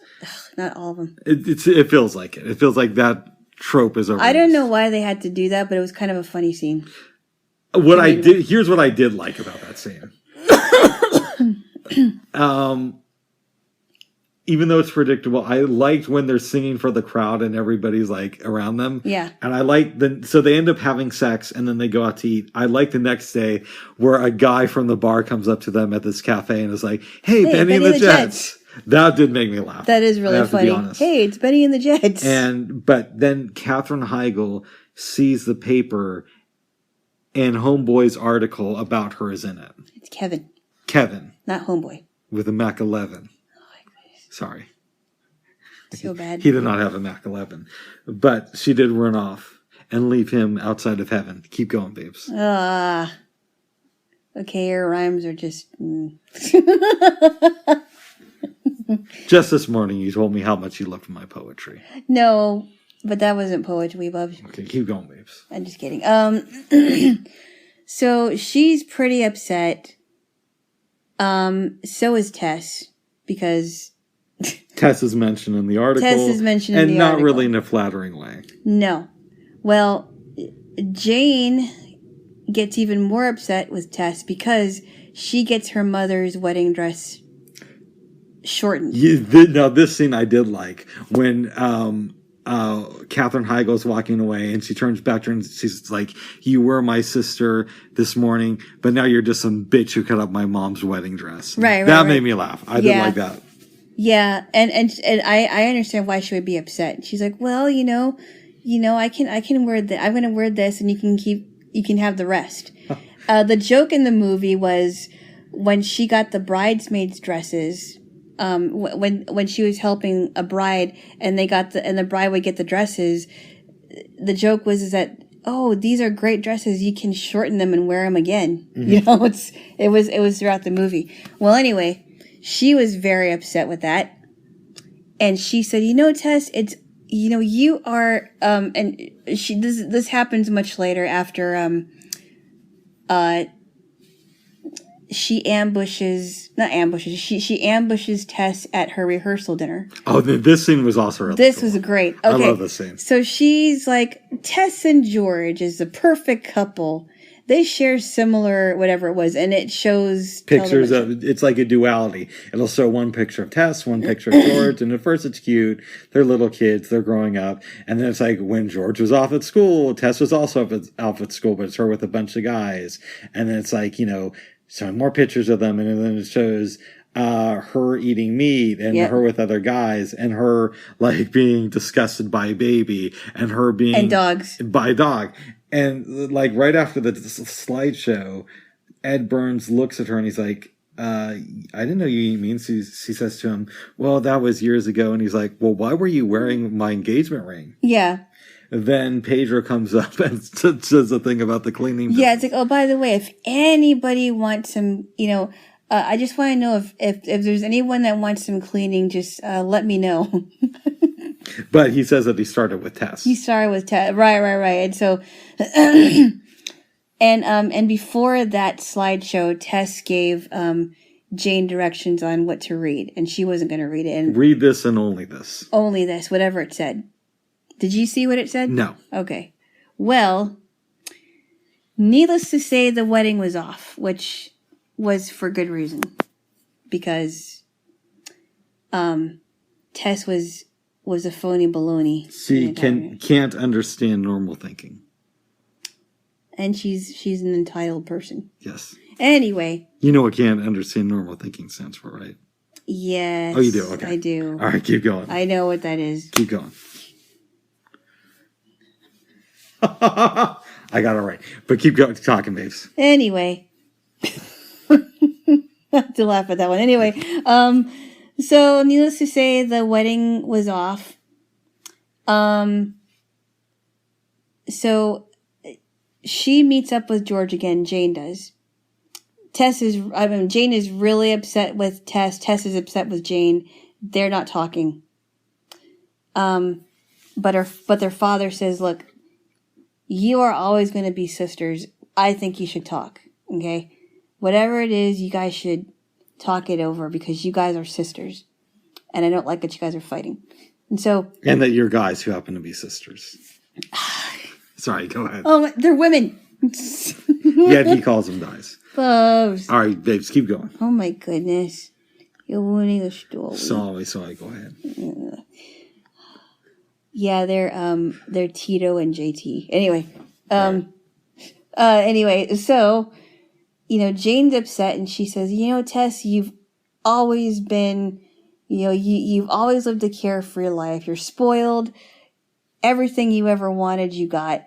Not all of them. It feels like it. It feels like that trope is over. I don't know why they had to do that, but it was kind of a funny scene. Here's what I did like about that scene. Even though it's predictable, I liked when they're singing for the crowd and everybody's like around them. Yeah. And I like so they end up having sex and then they go out to eat. I like the next day where a guy from the bar comes up to them at this cafe and is like, hey, Benny and the Jets. That did make me laugh. That is really funny. Hey, it's Benny and the Jets. But then Katherine Heigl sees the paper and Homeboy's article about her is in it. It's Kevin. Kevin. Not Homeboy. With a Mac 11. Sorry. So bad. He did not have a Mac 11. But she did run off and leave him outside of heaven. Keep going, babes. Okay, your rhymes are just... Just this morning, you told me how much you loved my poetry. No, but that wasn't poetry, Bubs. Okay, keep going, babes. I'm just kidding. So she's pretty upset. So is Tess, because Tess is mentioned in the article. Tess is mentioned in the article. And not article. really in a flattering way. No. Well, Jane gets even more upset with Tess because she gets her mother's wedding dress shortened. Now, this scene I did like when Katherine Heigl's walking away and she turns back to her and she's like, you were my sister this morning, but now you're just some bitch who cut up my mom's wedding dress. Right. That made me laugh. I did like that. Yeah, and I understand why she would be upset. She's like, well, I can wear I'm going to wear this and you can have the rest. The joke in the movie was when she got the bridesmaids' dresses, when she was helping a bride and the bride would get the dresses, the joke was that, oh, these are great dresses. You can shorten them and wear them again. Mm-hmm. It was throughout the movie. Well, anyway, she was very upset with that. And she said, Tess, it's, you are, and this happens much later after, she ambushes Tess at her rehearsal dinner. Oh, this scene was also really This cool. was great. Okay. I love this scene. So she's like, Tess and George is the perfect couple. They share similar whatever it was, and it shows pictures of, it's like a duality. It'll show one picture of Tess, one picture of George, and at first it's cute. They're little kids, they're growing up. And then it's like when George was off at school, Tess was also off at school, but it's her with a bunch of guys. And then it's like, showing more pictures of them, and then it shows her eating meat and her with other guys, and her like being disgusted by a baby, and her being and dogs by a dog. And like right after the slideshow, Ed Burns looks at her and he's like, I didn't know you eat meat. She says to him, well, that was years ago. And he's like, well, why were you wearing my engagement ring? Yeah. Then Pedro comes up and says the thing about the cleaning business. Yeah, it's like, oh, by the way, if anybody wants some, I just want to know if there's anyone that wants some cleaning, just let me know. But he says that he started with Tess. Right. And so, and before that slideshow, Tess gave Jane directions on what to read, and she wasn't going to read it. And read this and only this. Only this, whatever it said. Did you see what it said? No. Okay. Well, needless to say, the wedding was off, which was for good reason, because Tess was a phony baloney. She can't understand normal thinking. And she's an entitled person. Yes. Anyway. You know what can't understand normal thinking stands for, right? Yes. Oh, you do? Okay. I do. All right, keep going. I know what that is. Keep going. I got it right. But keep talking, babes. Anyway. I have to laugh at that one. Anyway, so needless to say, the wedding was off. So she meets up with George again. Jane does. Jane is really upset with Tess. Tess is upset with Jane. They're not talking. But their father says, look, you are always going to be sisters. I think you should talk. Okay. Whatever it is, you guys should talk it over because you guys are sisters. And I don't like that you guys are fighting. And that you're guys who happen to be sisters. Sorry, go ahead. Oh, they're women. Yeah, he calls them guys. Bubs. All right, babes, keep going. Oh my goodness. You're winning the story. Sorry, go ahead. Yeah, they're Tito and JT. Anyway. Anyway, so Jane's upset and she says, Tess, you've always been, you've always lived a carefree life. You're spoiled. Everything you ever wanted, you got.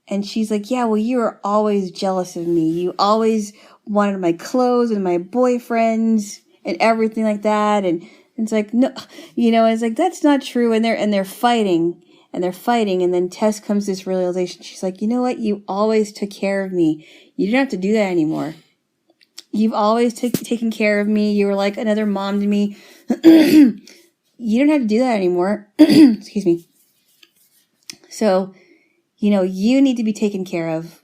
And she's like, yeah, well, you were always jealous of me. You always wanted my clothes and my boyfriends and everything like that. And it's like, no, it's like, that's not true. And they're fighting. And then Tess comes to this realization. She's like, you know what? You always took care of me. You don't have to do that anymore. You've always taken care of me. You were like another mom to me. You don't have to do that anymore. Excuse me. So, you need to be taken care of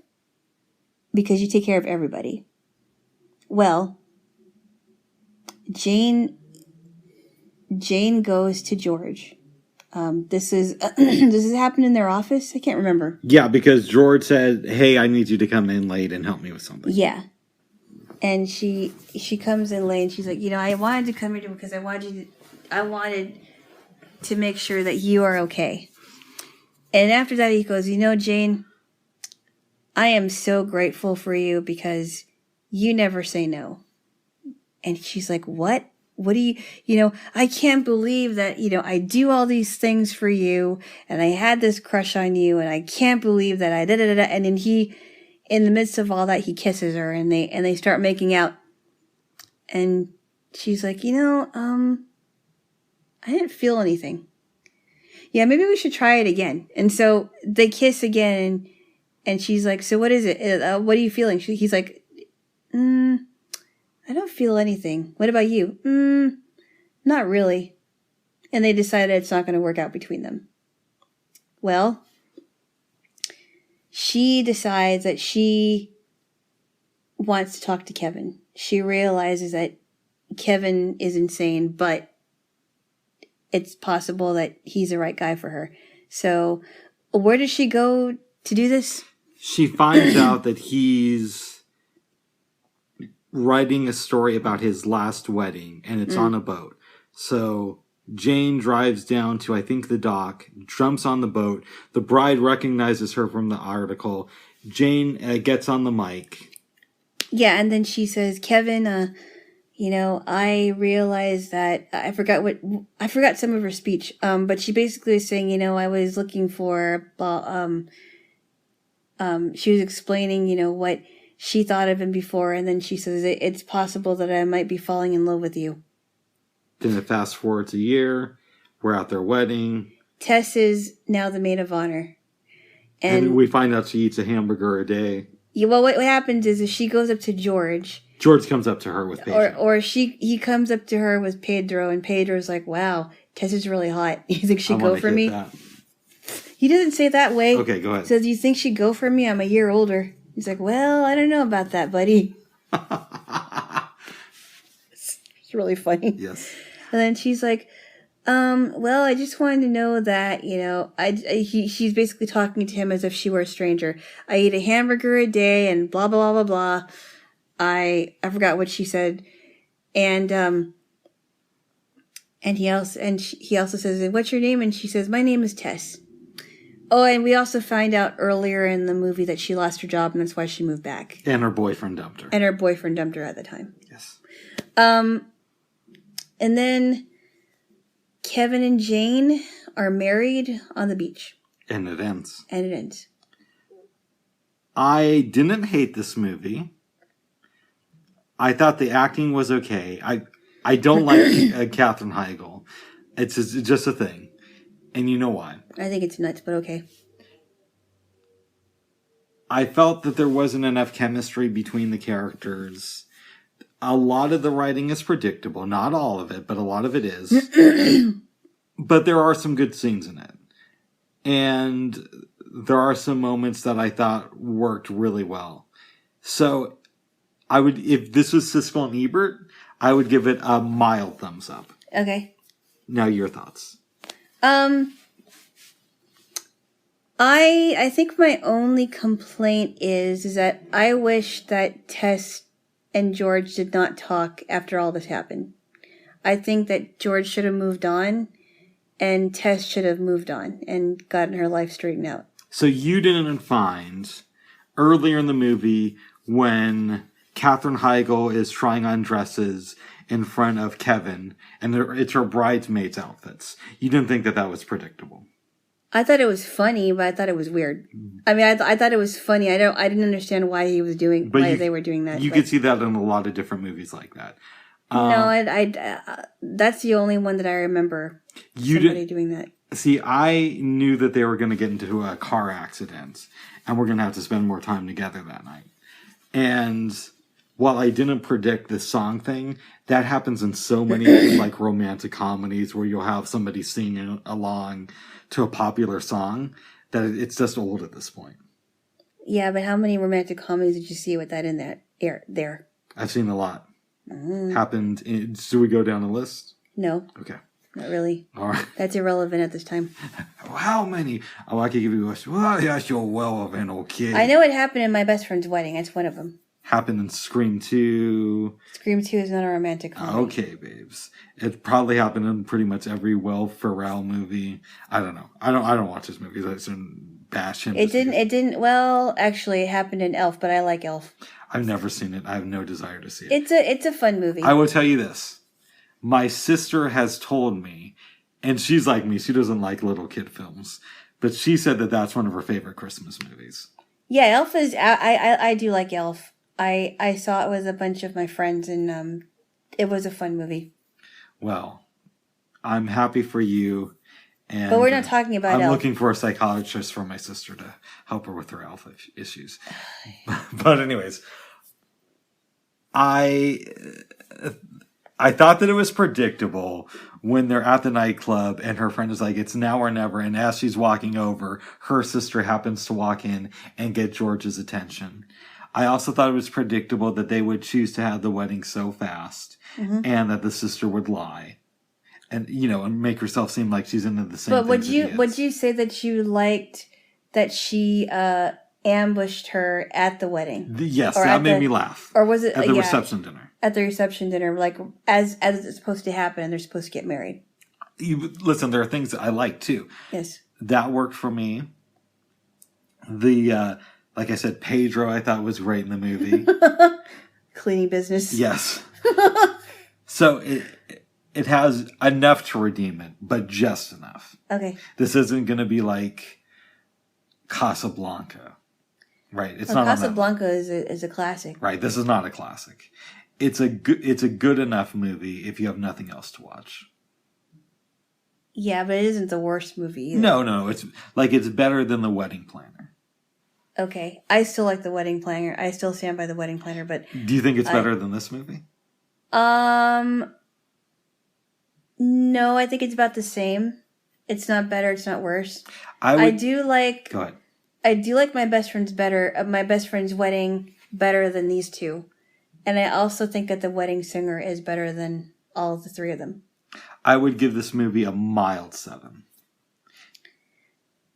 because you take care of everybody. Well, Jane goes to George. This is happened in their office. I can't remember. Yeah, because George said, "Hey, I need you to come in late and help me with something." Yeah, and she comes in late. And she's like, I wanted to come here because I wanted to make sure that you are okay. And after that, he goes, Jane, I am so grateful for you because you never say no. And she's like, what? What do you, I can't believe that, I do all these things for you and I had this crush on you and I can't believe that I did it. And then in the midst of all that, he kisses her and they start making out. And she's like, I didn't feel anything. Yeah, maybe we should try it again. And so they kiss again and she's like, so what is it? What are you feeling? He's like, I don't feel anything. What about you? Not really. And they decided it's not going to work out between them. Well, she decides that she wants to talk to Kevin. She realizes that Kevin is insane, but it's possible that he's the right guy for her. So, where does she go to do this? She finds out that he's writing a story about his last wedding, and it's on a boat. So Jane drives down to, I think, the dock, jumps on the boat. The bride recognizes her from the article. Jane gets on the mic. Yeah, and then she says, Kevin, I realized that I forgot some of her speech. But she basically was saying, I was looking for, she was explaining, what she thought of him before. And then she says, it's possible that I might be falling in love with you. Then it fast forwards a year. We're at their wedding. Tess is now the maid of honor. And we find out she eats a hamburger a day. Yeah, well, what happens is she goes up to George. George comes up to her with Pedro. Or he comes up to her with Pedro, and Pedro's like, wow, Tess is really hot. You think she'd go for me? That. He doesn't say it that way. Okay, go ahead. He says, do you think she'd go for me? I'm a year older. He's like, well, I don't know about that, buddy. It's really funny. Yes. And then she's like, well, I just wanted to know that, she's basically talking to him as if she were a stranger. I eat a hamburger a day and blah, blah, blah, blah, blah. I forgot what she said. And he also says, what's your name? And she says, my name is Tess. Oh, and we also find out earlier in the movie that she lost her job and that's why she moved back. And her boyfriend dumped her. And her boyfriend dumped her at the time. Yes. And then Kevin and Jane are married on the beach. And it ends. I didn't hate this movie. I thought the acting was okay. I don't like Katherine Heigl. It's just a thing. And you know why. I think it's nuts, but okay. I felt that there wasn't enough chemistry between the characters. A lot of the writing is predictable. Not all of it, but a lot of it is. But there are some good scenes in it. And there are some moments that I thought worked really well. So if this was Siskel and Ebert, I would give it a mild thumbs up. Okay. Now your thoughts. I think my only complaint is that I wish that Tess and George did not talk after all this happened. I think that George should have moved on and Tess should have moved on and gotten her life straightened out. So you didn't find earlier in the movie when Katherine Heigl is trying on dresses in front of Kevin and it's her bridesmaids' outfits. You didn't think that was predictable. I thought it was funny, but I thought it was weird. I mean, I thought it was funny. I didn't understand why they were doing that. You could see that in a lot of different movies like that. No, that's the only one that I remember. Somebody doing that. See, I knew that they were going to get into a car accident, and we're going to have to spend more time together that night. And while I didn't predict the song thing, that happens in so many like romantic comedies where you'll have somebody singing along to a popular song that it's just old at this point. Yeah, but how many romantic comedies did you see with that in there? I've seen a lot. Happened in, should we go down the list? No. Okay. Not really. All right. That's irrelevant at this time. How many? Oh, I could give you a... Well, yeah, you're relevant, okay. I know it happened in my best friend's wedding. That's one of them. Happened in Scream 2. Scream 2 is not a romantic comedy. Okay, babes. It probably happened in pretty much every Will Ferrell movie. I don't know. I don't watch his movies. I shouldn't bash him. It didn't. Well, actually, it happened in Elf, but I like Elf. I've never seen it. I have no desire to see it. It's a fun movie. I will tell you this. My sister has told me, and she's like me, she doesn't like little kid films, but she said that that's one of her favorite Christmas movies. Yeah, Elf is... I do like Elf. I saw it with a bunch of my friends, and it was a fun movie. Well, I'm happy for you. And but we're not talking about I'm Elf. looking for a psychiatrist for my sister to help her with her health issues. But anyways, I thought that it was predictable when they're at the nightclub and her friend is like, it's now or never. And as she's walking over, her sister happens to walk in and get George's attention. I also thought it was predictable that they would choose to have the wedding so fast and that the sister would lie. And, and make herself seem like she's into the same thing. But would you say that you liked that she ambushed her at the wedding? Yes, that made me laugh. Or was it at the reception dinner? At the reception dinner, like as it's supposed to happen, and they're supposed to get married. Listen, there are things that I like too. Yes, that worked for me. The like I said, Pedro I thought was great in the movie. Cleaning business. Yes. So it has enough to redeem it, but just enough. Okay. This isn't going to be like Casablanca, right? It's not. Casablanca is a classic. Right. This is not a classic. It's a good enough movie if you have nothing else to watch. Yeah, but it isn't the worst movie either. No. It's better than The Wedding Planner. Okay. I still like The Wedding Planner. I still stand by The Wedding Planner, but... Do you think it's better than this movie? No, I think it's about the same. It's not better, it's not worse. Go ahead. I do like My Best Friend's Wedding better than these two. And I also think that The Wedding Singer is better than all the three of them. I would give this movie a mild 7.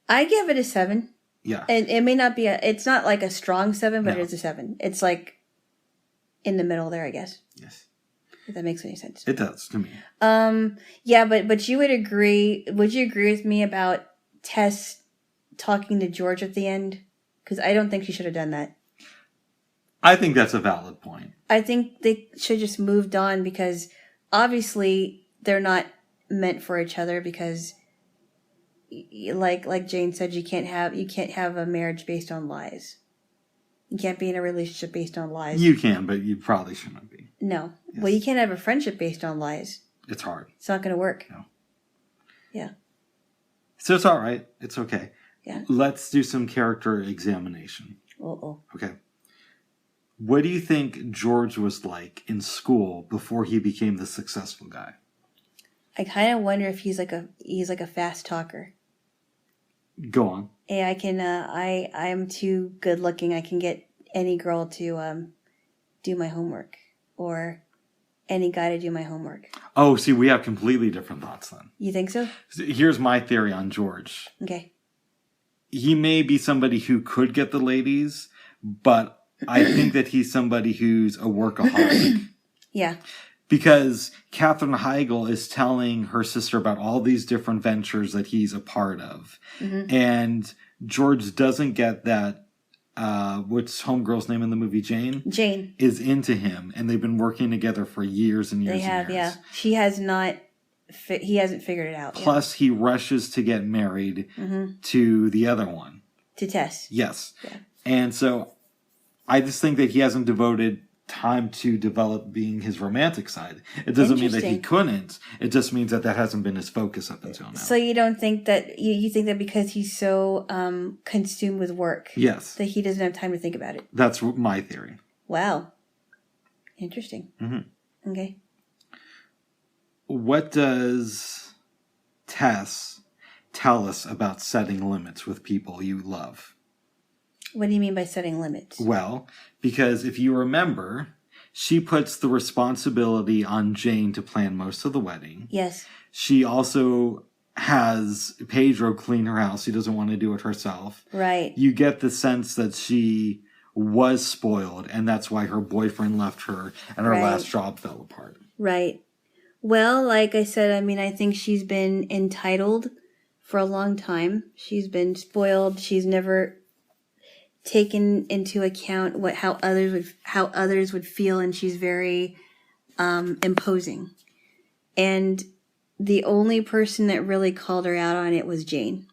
I give it a 7. Yeah. And it may not be it's not like a strong 7, but it is a 7. It's like in the middle there, I guess. Yes. If that makes any sense. It does to me. Yeah, but you would you agree with me about Tess talking to George at the end? Because I don't think she should have done that. I think that's a valid point. I think they should just moved on because obviously they're not meant for each other because like Jane said, you can't have a marriage based on lies. You can't be in a relationship based on lies. You can, but you probably shouldn't be. No. Yes. Well, you can't have a friendship based on lies. It's hard. It's not going to work. No. Yeah. So it's all right. It's okay. Yeah. Let's do some character examination. Uh-oh. Okay. What do you think George was like in school before he became the successful guy? I kind of wonder if he's like a fast talker. Go on. Hey, I'm too good looking. I can get any girl to do my homework or any guy to do my homework. Oh, see, we have completely different thoughts then. You think so? Here's my theory on George. Okay. He may be somebody who could get the ladies, but I think that he's somebody who's a workaholic. Yeah. Because Katherine Heigl is telling her sister about all these different ventures that he's a part of. Mm-hmm. And George doesn't get that, what's homegirl's name in the movie, Jane? Jane. Is into him. And they've been working together for years and years. They have, yeah. He hasn't figured it out. Plus, he rushes to get married to the other one. To Tess. Yes. Yeah. And so I just think that he hasn't devoted time to develop being his romantic side. It doesn't mean that he couldn't. It just means that hasn't been his focus up until now. So you don't think that you think that because he's so consumed with work, yes, that he doesn't have time to think about it. That's my theory. Wow. Interesting. Mm-hmm. Okay. What does Tess tell us about setting limits with people you love? What do you mean by setting limits? Well, because if you remember, she puts the responsibility on Jane to plan most of the wedding. Yes. She also has Pedro clean her house. She doesn't want to do it herself. Right. You get the sense that she was spoiled, and that's why her boyfriend left her and her last job fell apart. Right. Well, like I said, I mean, I think she's been entitled for a long time. She's been spoiled. She's never taken into account how others would feel, and she's very imposing. And the only person that really called her out on it was Jane.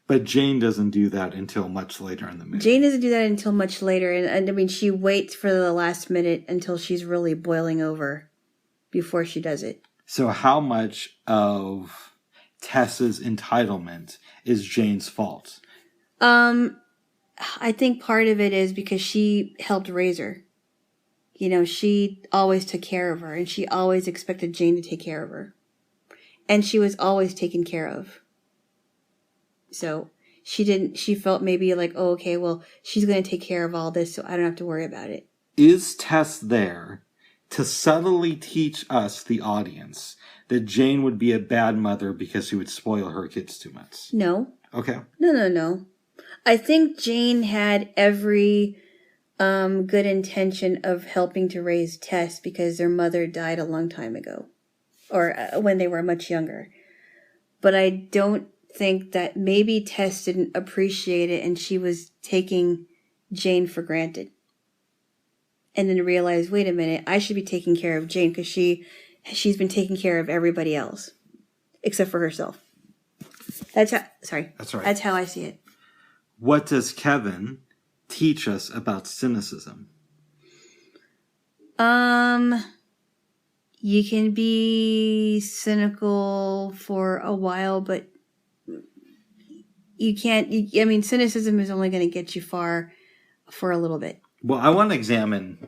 But Jane doesn't do that until much later in the movie. Jane doesn't do that until much later, and I mean, she waits for the last minute until she's really boiling over before she does it. So how much of Tessa's entitlement is Jane's fault? I think part of it is because she helped raise her. You know, she always took care of her, and she always expected Jane to take care of her. And she was always taken care of. So she felt maybe like, oh, okay, well, she's going to take care of all this, so I don't have to worry about it. Is Tess there to subtly teach us, the audience, that Jane would be a bad mother because she would spoil her kids too much? No. Okay. No. I think Jane had every good intention of helping to raise Tess because their mother died a long time ago, or when they were much younger. But I don't think that maybe Tess didn't appreciate it, and she was taking Jane for granted. And then realized, wait a minute, I should be taking care of Jane because she's been taking care of everybody else except for herself. That's right. That's how I see it. What does Kevin teach us about cynicism? You can be cynical for a while, but you can't. I mean, cynicism is only going to get you far for a little bit. Well, I want to examine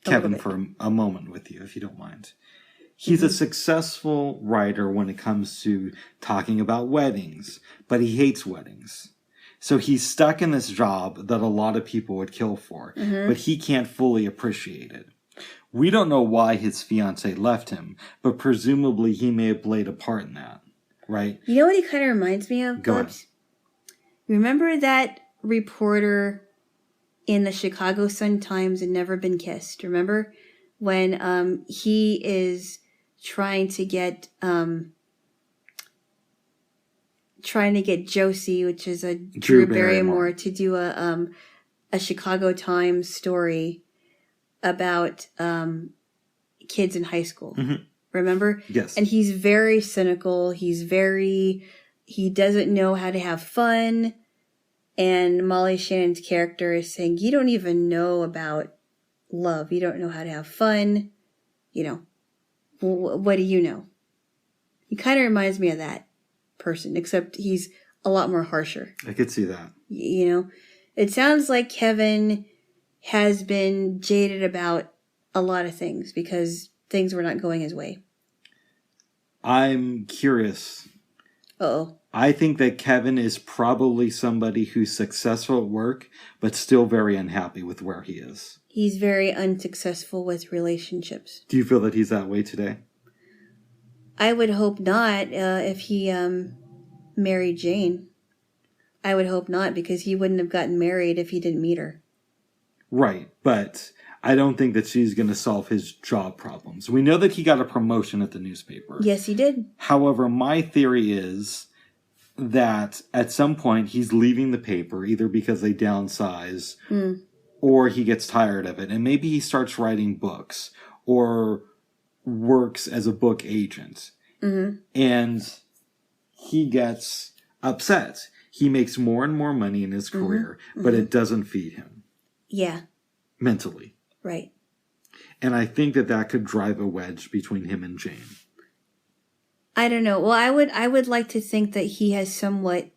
Kevin for a moment with you, if you don't mind. He's a successful writer when it comes to talking about weddings, but he hates weddings. So he's stuck in this job that a lot of people would kill for, but he can't fully appreciate it. We don't know why his fiancée left him, but presumably he may have played a part in that, right? You know what he kind of reminds me of, Go ahead. Remember that reporter in the Chicago Sun-Times had Never Been Kissed? Remember? When he is trying to get Josie, which is a Drew Barrymore, to do a Chicago Times story about kids in high school. Mm-hmm. Remember? Yes. And he's very cynical. He doesn't know how to have fun. And Molly Shannon's character is saying, you don't even know about love. You don't know how to have fun. You know, what do you know? He kind of reminds me of that person, except he's a lot more harsher. I could see that. You know, it sounds like Kevin has been jaded about a lot of things because things were not going his way. I'm curious. Uh-oh. I think that Kevin is probably somebody who's successful at work, but still very unhappy with where he is. He's very unsuccessful with relationships. Do you feel that he's that way today? I would hope not. If he married Jane, I would hope not, because he wouldn't have gotten married if he didn't meet her. Right, but I don't think that she's going to solve his job problems. We know that he got a promotion at the newspaper. Yes, he did. However, my theory is that at some point he's leaving the paper, either because they downsize or he gets tired of it. And maybe he starts writing books or works as a book agent. Mm-hmm. And he gets upset. He makes more and more money in his career, but it doesn't feed him. Yeah. Mentally. Right. And I think that could drive a wedge between him and Jane. I don't know. Well, I would like to think that he has somewhat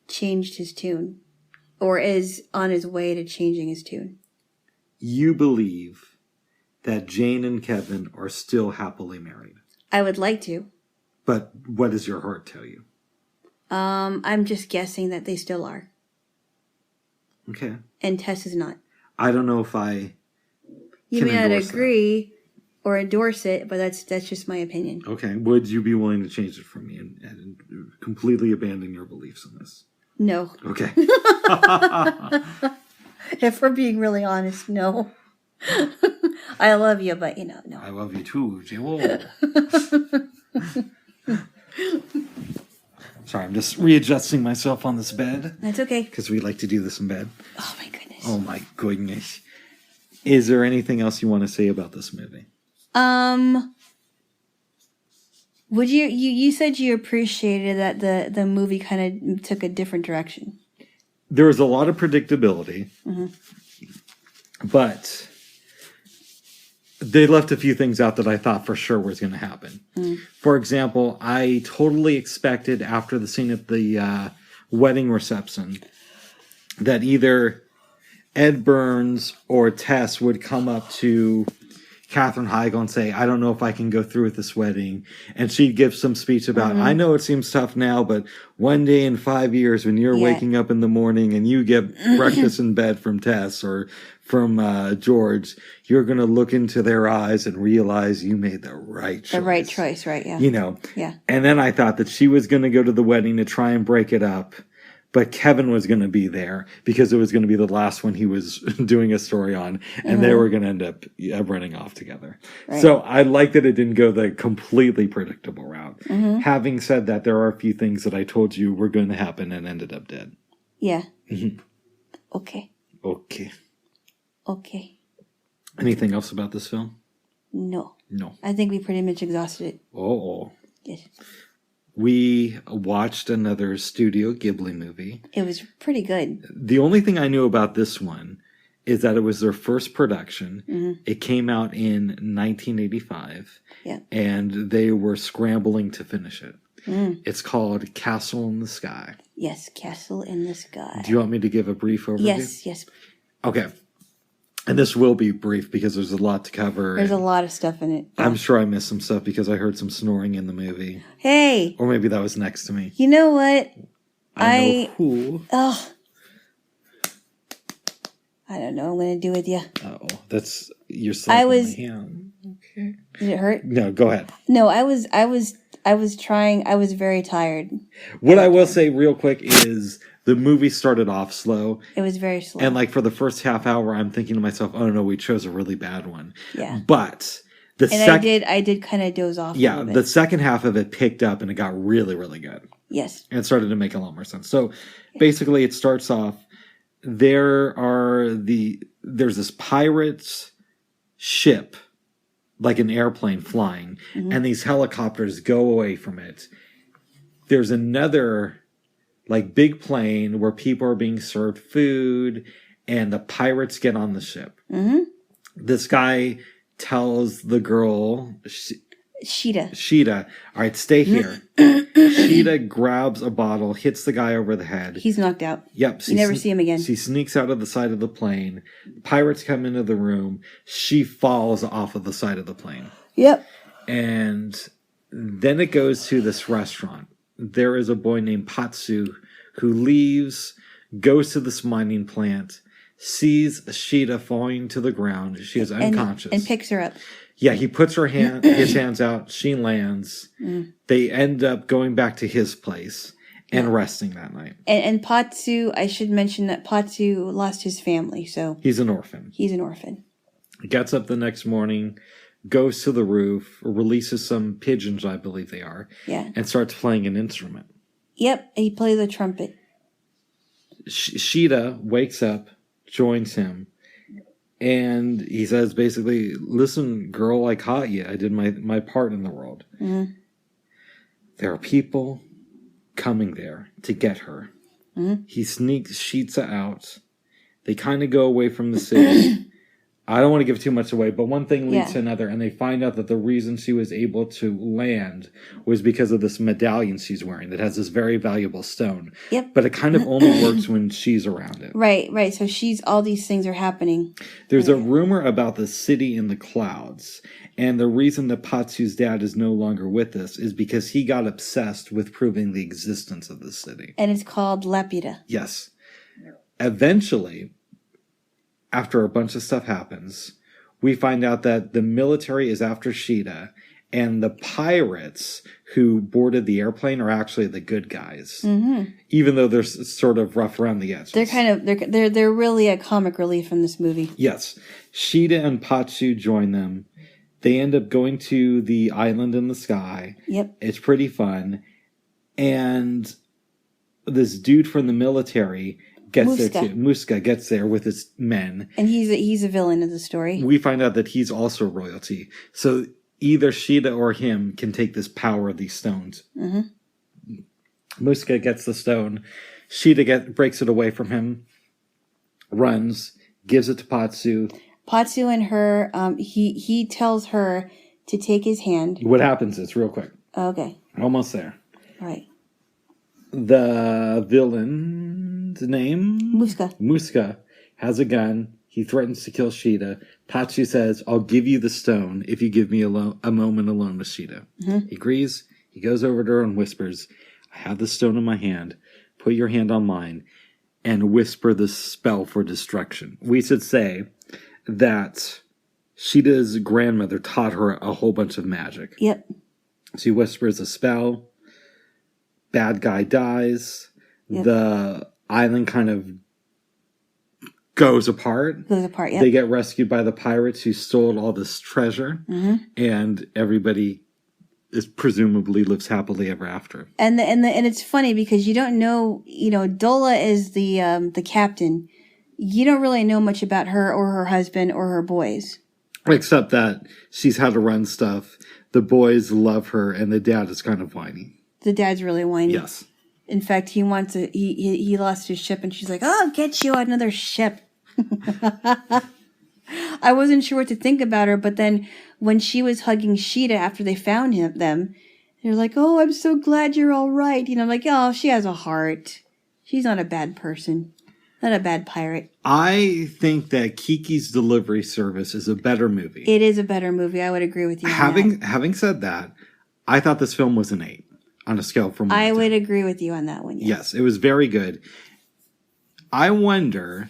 changed his tune, or is on his way to changing his tune. you believe that Jane and Kevin are still happily married. I would like to. But what does your heart tell you? I'm just guessing that they still are. Okay. And Tess is not. I don't know if I You may not endorse agree or endorse it, but that's just my opinion. Okay. Would you be willing to change it for me and completely abandon your beliefs in this? No. Okay. If we're being really honest, no. I love you, but no. I love you too, Jaylo. Sorry, I'm just readjusting myself on this bed. That's okay. Because we like to do this in bed. Oh my goodness. Oh my goodness. Is there anything else you want to say about this movie? Would you said you appreciated that the movie kind of took a different direction. There was a lot of predictability, but they left a few things out that I thought for sure was going to happen. For example, I totally expected after the scene at the wedding reception that either Ed Burns or Tess would come up to Katherine Heigl and say, I don't know if I can go through with this wedding. And she'd give some speech about, I know it seems tough now, but one day in 5 years when you're waking up in the morning and you get breakfast in bed from Tess or from George, you're going to look into their eyes and realize you made the right choice. The right choice, right, yeah. Yeah. And then I thought that she was going to go to the wedding to try and break it up. But Kevin was going to be there because it was going to be the last one he was doing a story on. And they were going to end up running off together. Right. So I like that it didn't go the completely predictable route. Having said that, there are a few things that I told you were going to happen and ended up dead. Yeah. Okay. Anything else about this film? No. No. I think we pretty much exhausted it. Oh. Yes. We watched another Studio Ghibli movie. It was pretty good. The only thing I knew about this one is that it was their first production. It came out in 1985. Yeah. And they were scrambling to finish it. It's called Castle in the Sky. Yes, Castle in the Sky. Do you want me to give a brief overview? Yes. Okay. And this will be brief because there's a lot to cover. There's a lot of stuff in it. I'm sure I missed some stuff because I heard some snoring in the movie. Hey! Or maybe that was next to me. You know what? I know who. Oh. I don't know what I'm going to do with you. Uh-oh. That's... You're slapping my hand. Okay. Did it hurt? No, go ahead. No, I was trying. I was very tired. What I will say real quick is... The movie started off slow. It was very slow. And for the first half hour, I'm thinking to myself, oh no, we chose a really bad one. Yeah. But I did kind of doze off a little bit. The second half of it picked up and it got really, really good. Yes. And it started to make a lot more sense. So basically it starts off, there's this pirate ship, like an airplane flying, and these helicopters go away from it. There's another... big plane where people are being served food and the pirates get on the ship. This guy tells the girl, Sheeta, all right, stay here. Sheeta grabs a bottle, hits the guy over the head. He's knocked out. Yep. You never see him again. She sneaks out of the side of the plane. Pirates come into the room. She falls off of the side of the plane. Yep. And then it goes to this restaurant. There is a boy named Patsu who leaves, goes to this mining plant, sees Sheeta falling to the ground. She is unconscious. And picks her up. Yeah, he puts his hands out. She lands. They end up going back to his place and resting that night. And Patsu, I should mention that Patsu lost his family, so... He's an orphan. He Gets up the next morning, goes to the roof, releases some pigeons, I believe they are, and starts playing an instrument. Yep, he plays a trumpet. Sheeta wakes up, joins him, and he says basically, listen, girl, I caught you. I did my part in the world. There are people coming there to get her. He sneaks Sheeta out. They kind of go away from the city. I don't want to give too much away, but one thing leads Yeah. to another, and they find out that the reason she was able to land was because of this medallion she's wearing that has this very valuable stone. Yep. But it kind of only works when she's around it. Right. So all these things are happening. There's a rumor about the city in the clouds, and the reason that Patsu's dad is no longer with us is because he got obsessed with proving the existence of the city. And it's called Lapida. Yes. Eventually, after a bunch of stuff happens, we find out that the military is after Sheeta, and the pirates who boarded the airplane are actually the good guys, even though they're sort of rough around the edges. They're really a comic relief in this movie. Yes, Sheeta and Patsu join them. They end up going to the island in the sky. Yep, it's pretty fun, and this dude from the military gets there too. Muska gets there with his men. And he's a villain of the story. We find out that he's also royalty. So either Sheeta or him can take this power of these stones. Mm-hmm. Muska gets the stone. Sheeta breaks it away from him, runs, gives it to Patsu. Patsu and her, he tells her to take his hand. What happens is, real quick. Okay. Almost there. All right. The villain's name? Muska has a gun. He threatens to kill Sheeta. Patsu says, I'll give you the stone if you give me a moment alone with Sheeta. Mm-hmm. He agrees. He goes over to her and whispers, I have the stone in my hand. Put your hand on mine and whisper the spell for destruction. We should say that Sheeta's grandmother taught her a whole bunch of magic. Yep. She whispers a spell. Bad guy dies. Yep. The island kind of goes apart. Yep. They get rescued by the pirates who stole all this treasure. Mm-hmm. And everybody is presumably lives happily ever after. And it's funny because you don't know, Dolla is the captain. You don't really know much about her or her husband or her boys. Except that she's had to run stuff. The boys love her and the dad is kind of whiny. The dad's really whiny. Yes. In fact, he lost his ship, and she's like, "Oh, I'll get you another ship." I wasn't sure what to think about her, but then when she was hugging Sheeta after they found them, they're like, "Oh, I'm so glad you're all right." I'm like, "Oh, she has a heart. She's not a bad person, not a bad pirate." I think that Kiki's Delivery Service is a better movie. It is a better movie. I would agree with you. Having said that, I thought this film was an 8. On a scale from 1 to 10. I would agree with you on that one. Yes, it was very good. I wonder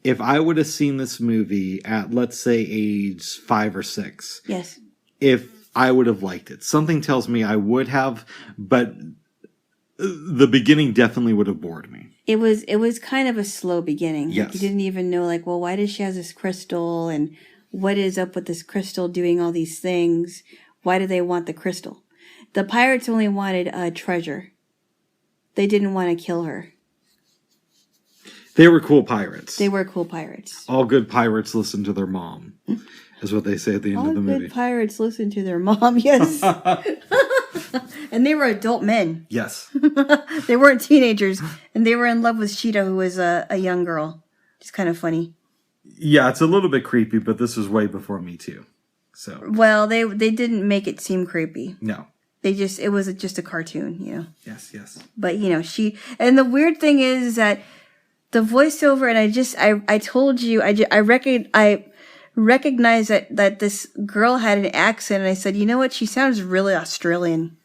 if I would have seen this movie at, let's say, age 5 or 6. Yes. If I would have liked it. Something tells me I would have, but the beginning definitely would have bored me. It was kind of a slow beginning. Yes. Like you didn't even know, why does she have this crystal? And what is up with this crystal doing all these things? Why do they want the crystal? The pirates only wanted treasure. They didn't want to kill her. They were cool pirates. They were cool pirates. All good pirates listen to their mom, is what they say at the end of the movie. All good pirates listen to their mom, yes. And they were adult men. Yes. They weren't teenagers. And they were in love with Sheeta, who was a young girl. It's kind of funny. Yeah, it's a little bit creepy, but this was way before Me Too. So. Well, they didn't make it seem creepy. No. It was just a cartoon, Yes, yes. But, and the weird thing is that the voiceover, and I told you, I recognized that this girl had an accent, and I said, you know what, she sounds really Australian.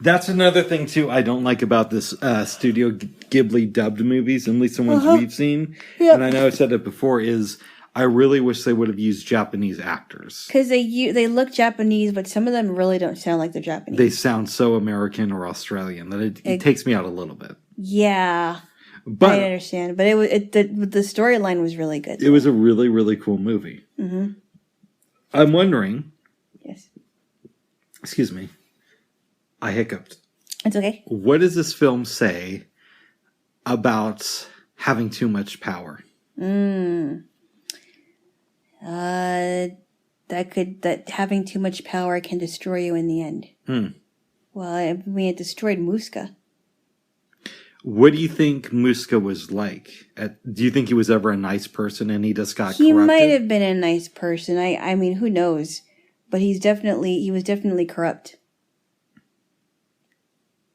That's another thing, too, I don't like about this Studio Ghibli dubbed movies, at least the ones we've seen. Yep. And I know I said it before, is I really wish they would have used Japanese actors. Because they look Japanese, but some of them really don't sound like they're Japanese. They sound so American or Australian that it takes me out a little bit. Yeah, but I understand. But the storyline was really good. It was a really, really cool movie. Mm-hmm. I'm wondering. Yes. Excuse me. I hiccuped. It's okay. What does this film say about having too much power? That having too much power can destroy you in the end. Well, it destroyed Muska. What do you think Muska was like? Do you think he was ever a nice person and he just got He corrupted? might have been a nice person. I mean, who knows? But he was definitely corrupt.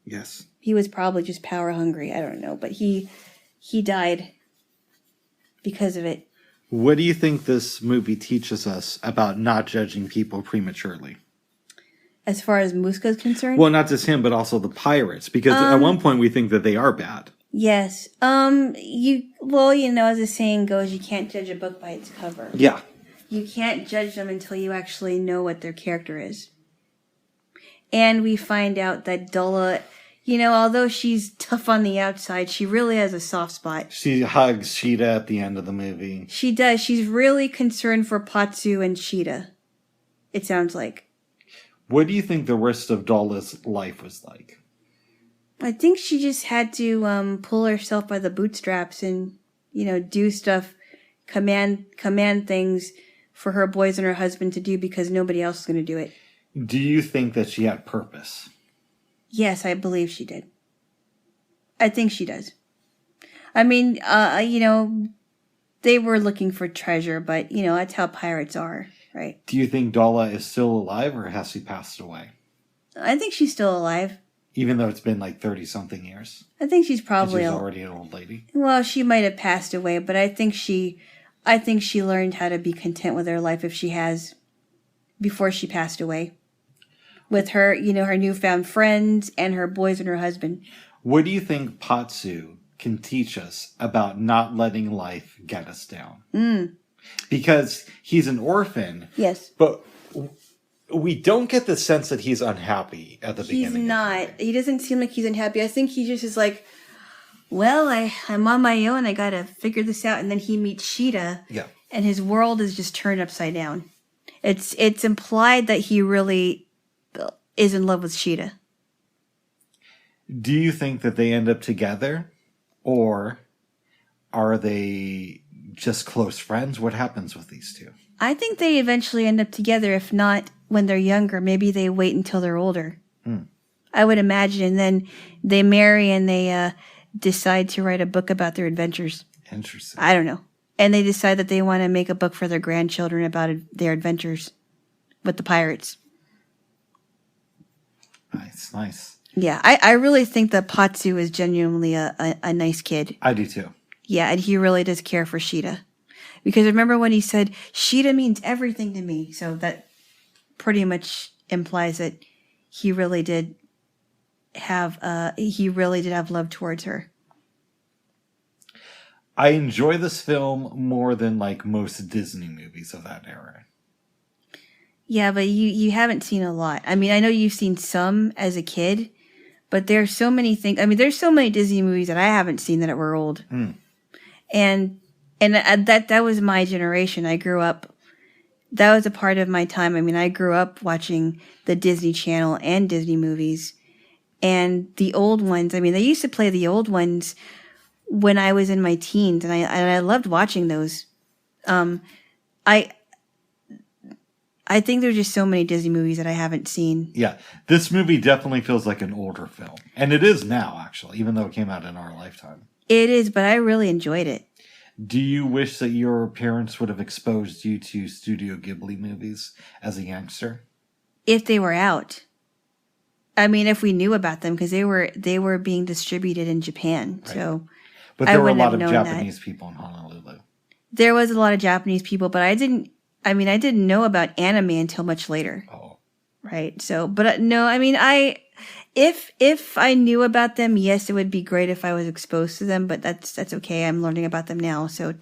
Yes. He was probably just power hungry. I don't know, but he died because of it. What do you think this movie teaches us about not judging people prematurely? As far as Muska's concerned? Well, not just him, but also the pirates. Because at one point we think that they are bad. Yes. As the saying goes, you can't judge a book by its cover. Yeah. You can't judge them until you actually know what their character is. And we find out that Dolla, although she's tough on the outside, she really has a soft spot. She hugs Sheeta at the end of the movie. She does. She's really concerned for Patsu and Sheeta, it sounds like. What do you think the rest of Dolla's life was like? I think she just had to pull herself by the bootstraps and, do stuff, command things for her boys and her husband to do because nobody else is going to do it. Do you think that she had purpose? Yes, I believe she did. I think she does. I mean, they were looking for treasure, but, that's how pirates are, right? Do you think Dolla is still alive or has she passed away? I think she's still alive. Even though it's been like 30-something years? I think she's probably... She's already an old lady. Well, she might have passed away, but I think she learned how to be content with her life if she has, before she passed away. With her, her newfound friends and her boys and her husband. What do you think Patsu can teach us about not letting life get us down? Because he's an orphan. Yes. But we don't get the sense that he's unhappy at the beginning. He's not. He doesn't seem like he's unhappy. I think he just is like, well, I'm on my own. I got to figure this out. And then he meets Sheeta. Yeah. And his world is just turned upside down. It's implied that he really is in love with Sheeta. Do you think that they end up together? Or are they just close friends? What happens with these two? I think they eventually end up together, if not when they're younger. Maybe they wait until they're older. I would imagine. And then they marry and they decide to write a book about their adventures. Interesting. I don't know. And they decide that they want to make a book for their grandchildren about their adventures with the pirates. Nice. Yeah, I really think that Patsu is genuinely a nice kid. I do too. Yeah, and he really does care for Sheeta. Because remember when he said, Sheeta means everything to me. So that pretty much implies that he really did have love towards her. I enjoy this film more than like most Disney movies of that era. Yeah, but you haven't seen a lot. I mean, I know you've seen some as a kid, but there's so many things. I mean, there's so many Disney movies that I haven't seen that were old. And that was my generation. I grew up, that was a part of my time. I mean, I grew up watching the Disney Channel and Disney movies. And the old ones, I mean, they used to play the old ones when I was in my teens, and I loved watching those. I think there's just so many Disney movies that I haven't seen. Yeah, this movie definitely feels like an older film. And it is now, actually, even though it came out in our lifetime. It is, but I really enjoyed it. Do you wish that your parents would have exposed you to Studio Ghibli movies as a youngster? If they were out. I mean, if we knew about them, because they were being distributed in Japan. Right. So, but there were a lot of Japanese people in Honolulu. There was a lot of Japanese people, but I didn't know about anime until much later. Oh. Right. So, but no, I mean, if I knew about them, yes, it would be great if I was exposed to them, but that's okay. I'm learning about them now, so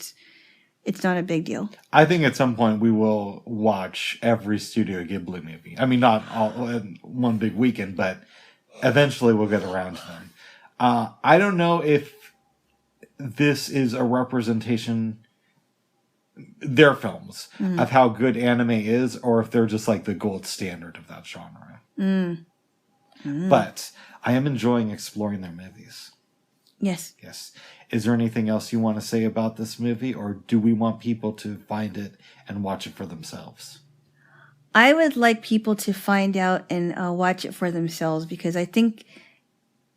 it's not a big deal. I think at some point we will watch every Studio Ghibli movie. I mean, not all in one big weekend, but eventually we'll get around to them. I don't know if this is a representation, their films, of how good anime is, or if they're just like the gold standard of that genre. But I am enjoying exploring their movies. Yes. Is there anything else you want to say about this movie, or do we want people to find it and watch it for themselves? I would like people to find out and watch it for themselves, because I think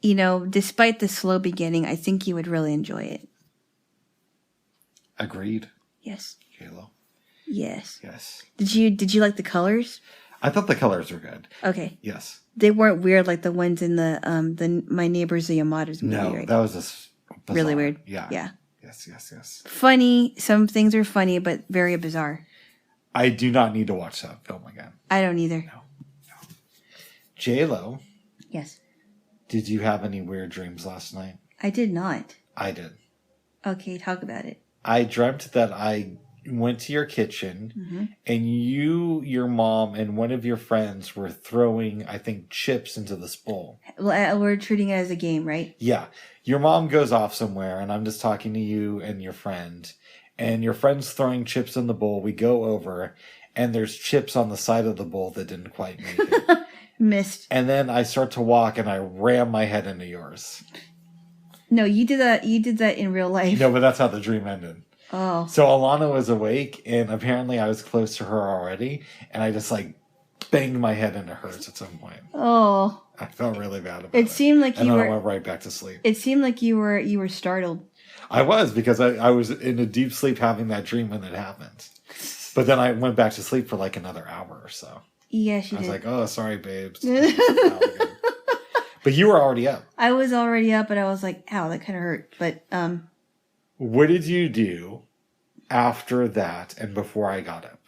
you know, despite the slow beginning, I think you would really enjoy it. Agreed. Yes. Jaylo. Yes. Yes. Did you like the colors? I thought the colors were good. Okay. Yes. They weren't weird like the ones in the My Neighbors the Yamada's movie, No, right? that was just bizarre. Really weird. Yeah. Yeah. Yes. Funny. Some things are funny, but very bizarre. I do not need to watch that film again. I don't either. No. Jaylo, Yes. did you have any weird dreams last night? I did not. I did. Okay, talk about it. I dreamt that I went to your kitchen and you, your mom, and one of your friends were throwing, I think, chips into this bowl. We're treating it as a game, right? Yeah. Your mom goes off somewhere and I'm just talking to you and your friend's throwing chips in the bowl. We go over and there's chips on the side of the bowl that didn't quite make it. Missed. And then I start to walk and I ram my head into yours. No, you did that. You did that in real life. No, but that's how the dream ended. Oh. So Alana was awake, and apparently I was close to her already, and I just like banged my head into hers at some point. Oh. I felt really bad about it. It seemed like and you then were. I went right back to sleep. It seemed like you were startled. I was, because I was in a deep sleep having that dream when it happened. But then I went back to sleep for like another hour or so. Yes, you did. I was like, oh, sorry, babes. But you were already up. I was already up, but I was like, ow, that kind of hurt. But what did you do after that and before I got up?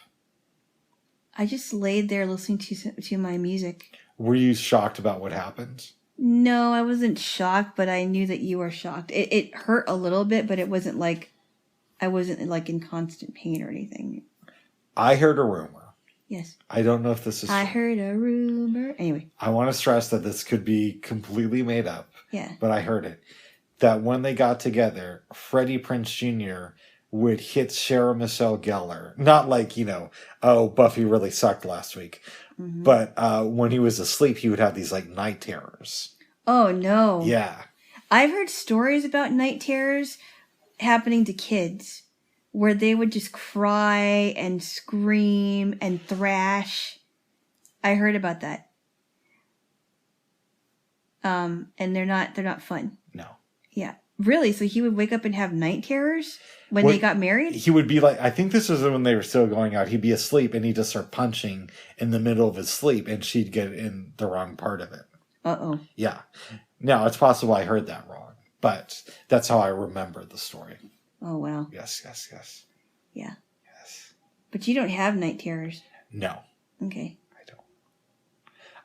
I just laid there listening to my music. Were you shocked about what happened? No, I wasn't shocked, but I knew that you were shocked. It hurt a little bit, but it wasn't like I wasn't like in constant pain or anything. I heard a rumor. Yes. I don't know if this is I true. heard a rumor. Anyway. I want to stress that this could be completely made up. Yeah. But I heard it. That when they got together, Freddie Prinze Jr. would hit Sarah Michelle Gellar. Not like, oh, Buffy really sucked last week. Mm-hmm. But when he was asleep, he would have these like night terrors. Oh, no. Yeah. I've heard stories about night terrors happening to kids, where they would just cry and scream and thrash. I heard about that. And they're not fun. No. Yeah. Really? So he would wake up and have night terrors when they got married? He would be like, I think this was when they were still going out. He'd be asleep and he'd just start punching in the middle of his sleep and she'd get in the wrong part of it. Uh-oh. Yeah. Now, it's possible I heard that wrong, but that's how I remember the story. Oh, wow. Yes. Yeah. Yes. But you don't have night terrors. No. Okay. I don't.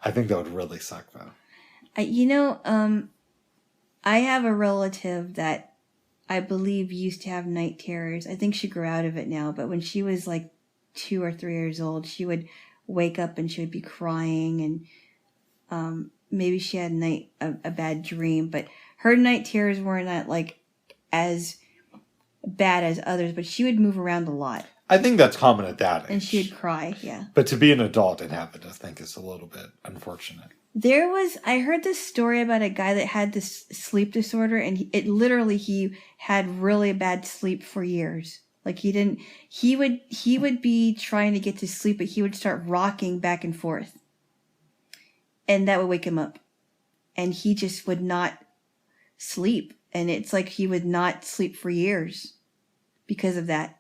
I think that would really suck, though. I have a relative that I believe used to have night terrors. I think she grew out of it now, but when she was like 2 or 3 years old, she would wake up and she would be crying, and maybe she had a bad dream, but her night terrors were not like as bad as others, but she would move around a lot. I think that's common at that age. And she would cry, yeah. But to be an adult and have it, I think, is a little bit unfortunate. I heard this story about a guy that had this sleep disorder, and he had really bad sleep for years. Like he would be trying to get to sleep, but he would start rocking back and forth. And that would wake him up. And he just would not sleep. And it's like he would not sleep for years because of that.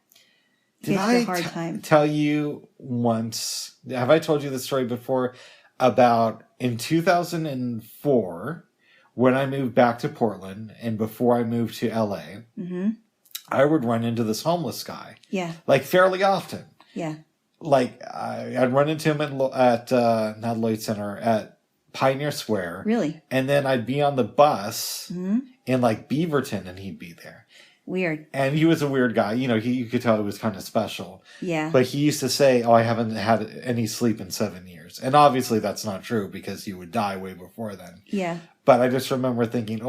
Did I tell you once, have I told you this story before, about in 2004, when I moved back to Portland and before I moved to LA, I would run into this homeless guy. Yeah. Like fairly often. Yeah. Like I'd run into him at not Lloyd Center, at Pioneer Square. Really? And then I'd be on the bus in like Beaverton and he'd be there. Weird. And he was a weird guy. You could tell he was kind of special. Yeah. But he used to say, I haven't had any sleep in 7 years. And obviously that's not true because he would die way before then. Yeah. But I just remember thinking,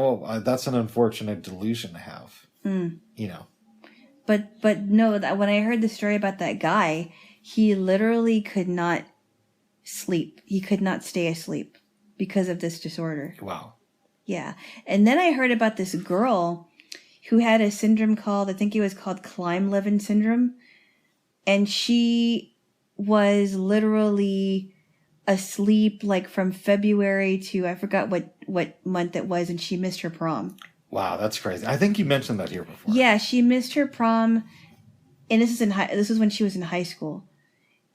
that's an unfortunate delusion to have. But no, when I heard the story about that guy, he literally could not sleep. He could not stay asleep because of this disorder. Wow. Yeah. And then I heard about this girl who had a syndrome called, I think it was called Klein-Levin syndrome. And she was literally asleep like from February to I forgot what month it was, and she missed her prom. Wow, that's crazy. I think you mentioned that here before. Yeah, she missed her prom, and this is when she was in high school.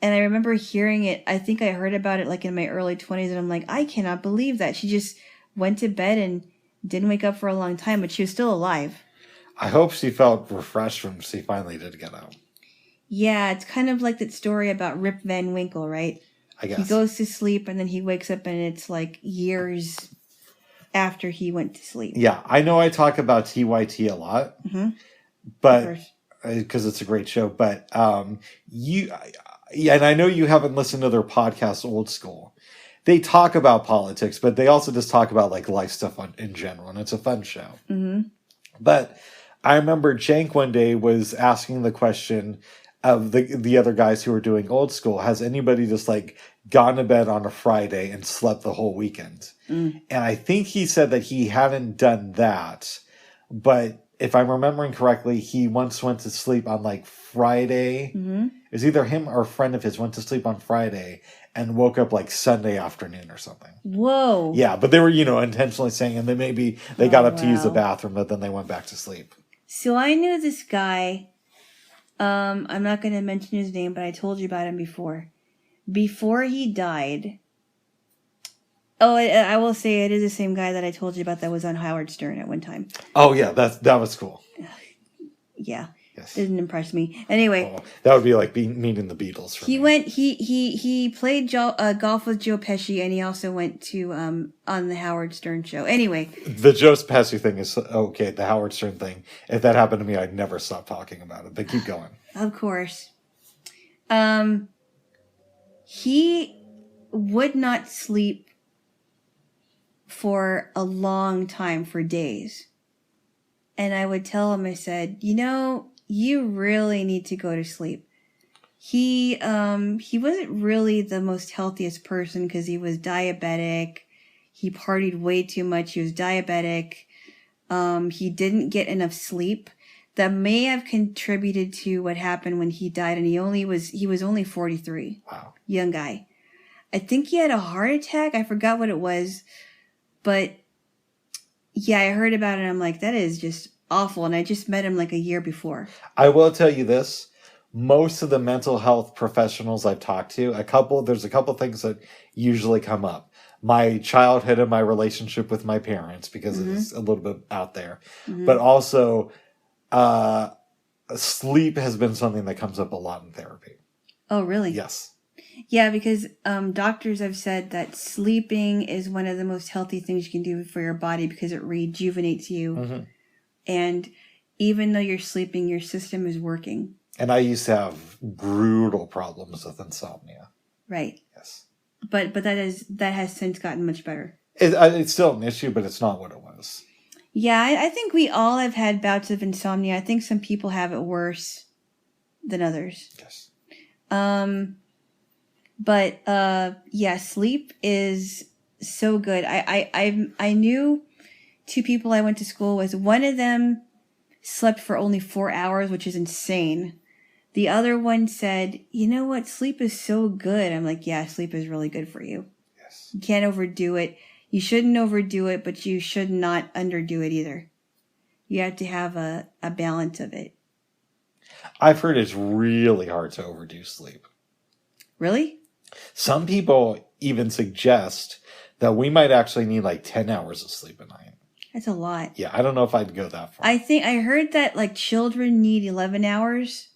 And I remember hearing it. I think I heard about it like in my early 20s, and I'm like, I cannot believe that. She just went to bed and didn't wake up for a long time, but she was still alive. I hope she felt refreshed when she finally did get out. Yeah, it's kind of like that story about Rip Van Winkle, right? I guess. He goes to sleep and then he wakes up and it's like years after he went to sleep. Yeah, I know I talk about TYT a lot, but because it's a great show. But and I know you haven't listened to their podcast, Old School. They talk about politics, but they also just talk about like life stuff in general, and it's a fun show. Mm-hmm. But I remember Jank one day was asking the question of the other guys who were doing Old School, has anybody just like gone to bed on a Friday and slept the whole weekend? And I think he said that he hadn't done that, but if I'm remembering correctly, he once went to sleep on like Friday. It was either him or a friend of his went to sleep on Friday and woke up like Sunday afternoon or something. Whoa. Yeah, but they were, intentionally saying, and then maybe they got up to use the bathroom, but then they went back to sleep. So I knew this guy. I'm not going to mention his name, but I told you about him before. Before he died. Oh, I will say it is the same guy that I told you about that was on Howard Stern at one time. Oh yeah, that was cool. Yeah. Yes. Didn't impress me. Anyway, that would be like meeting the Beatles. He played golf with Joe Pesci, and he also went to on the Howard Stern show. Anyway, the Joe Pesci thing is okay. The Howard Stern thing. If that happened to me, I'd never stop talking about it. But keep going. Of course. He would not sleep for a long time, for days. And I would tell him, I said, you really need to go to sleep. He wasn't really the most healthiest person because he was diabetic. He partied way too much. He was diabetic. He didn't get enough sleep. That may have contributed to what happened when he died, and he was only 43. Wow. Young guy. I think he had a heart attack. I forgot what it was. But yeah, I heard about it and I'm like, that is just awful. And I just met him like a year before. I will tell you this. Most of the mental health professionals I've talked to, there's a couple things that usually come up. My childhood and my relationship with my parents, because it's a little bit out there. But also, sleep has been something that comes up a lot in therapy. Oh, really? Yes. Yeah, because doctors have said that sleeping is one of the most healthy things you can do for your body because it rejuvenates you. And even though you're sleeping, your system is working. And I used to have brutal problems with insomnia. Right. Yes. But that has since gotten much better. It's still an issue, but it's not what it was. Yeah, I think we all have had bouts of insomnia. I think some people have it worse than others. Yes. But yeah, sleep is so good. I knew two people I went to school with. One of them slept for only 4 hours, which is insane. The other one said, "You know what? Sleep is so good." I'm like, "Yeah, sleep is really good for you. Yes. You can't overdo it. You shouldn't overdo it, but you should not underdo it either. You have to have a balance of it." I've heard it's really hard to overdo sleep. Really? Some people even suggest that we might actually need like 10 hours of sleep a night. That's a lot. Yeah, I don't know if I'd go that far. I heard that like children need 11 hours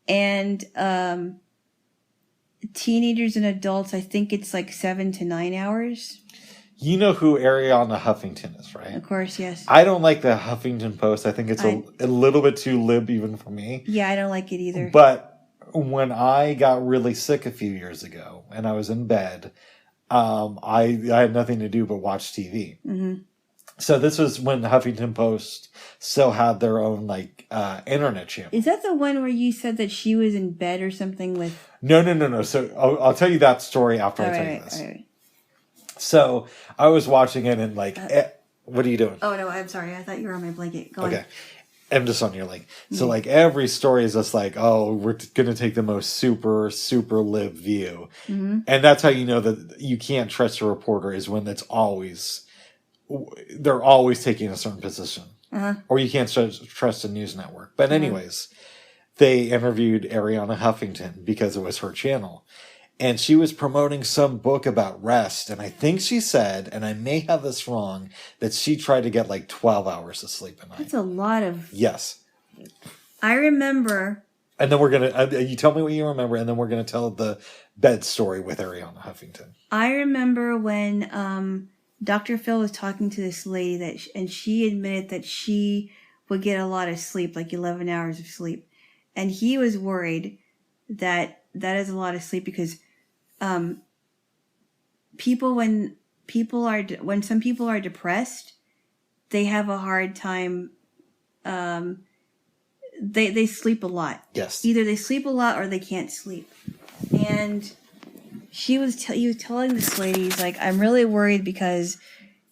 and teenagers and adults, I think it's like 7 to 9 hours. You know who Ariana Huffington is, right? Of course, yes. I don't like the Huffington Post. I think it's a little bit too lib even for me. Yeah, I don't like it either. But when I got really sick a few years ago and I was in bed, I had nothing to do but watch TV. So this was when the Huffington Post still had their own like internet channel. Is that the one where you said that she was in bed or something with? No. So I'll tell you that story after I tell you this. All right. So I was watching it and like, what are you doing? Oh no, I'm sorry. I thought you were on my blanket. Go on. I'm just on your link. So like every story is just like, oh, we're going to take the most super live view. Mm-hmm. And that's how you know that you can't trust a reporter is when they're always taking a certain position. Or you can't trust a news network. But anyways, they interviewed Ariana Huffington because it was her channel. And she was promoting some book about rest. And I think she said, and I may have this wrong, that she tried to get like 12 hours of sleep a night. That's a lot of... Yes. I remember... And then we're going to... you tell me what you remember, and then we're going to tell the bed story with Ariana Huffington. I remember when Dr. Phil was talking to this lady, and she admitted that she would get a lot of sleep, like 11 hours of sleep. And he was worried that is a lot of sleep because when some people are depressed, they have a hard time. They sleep a lot. Yes. Either they sleep a lot or they can't sleep. And he was telling this lady, he's like, I'm really worried because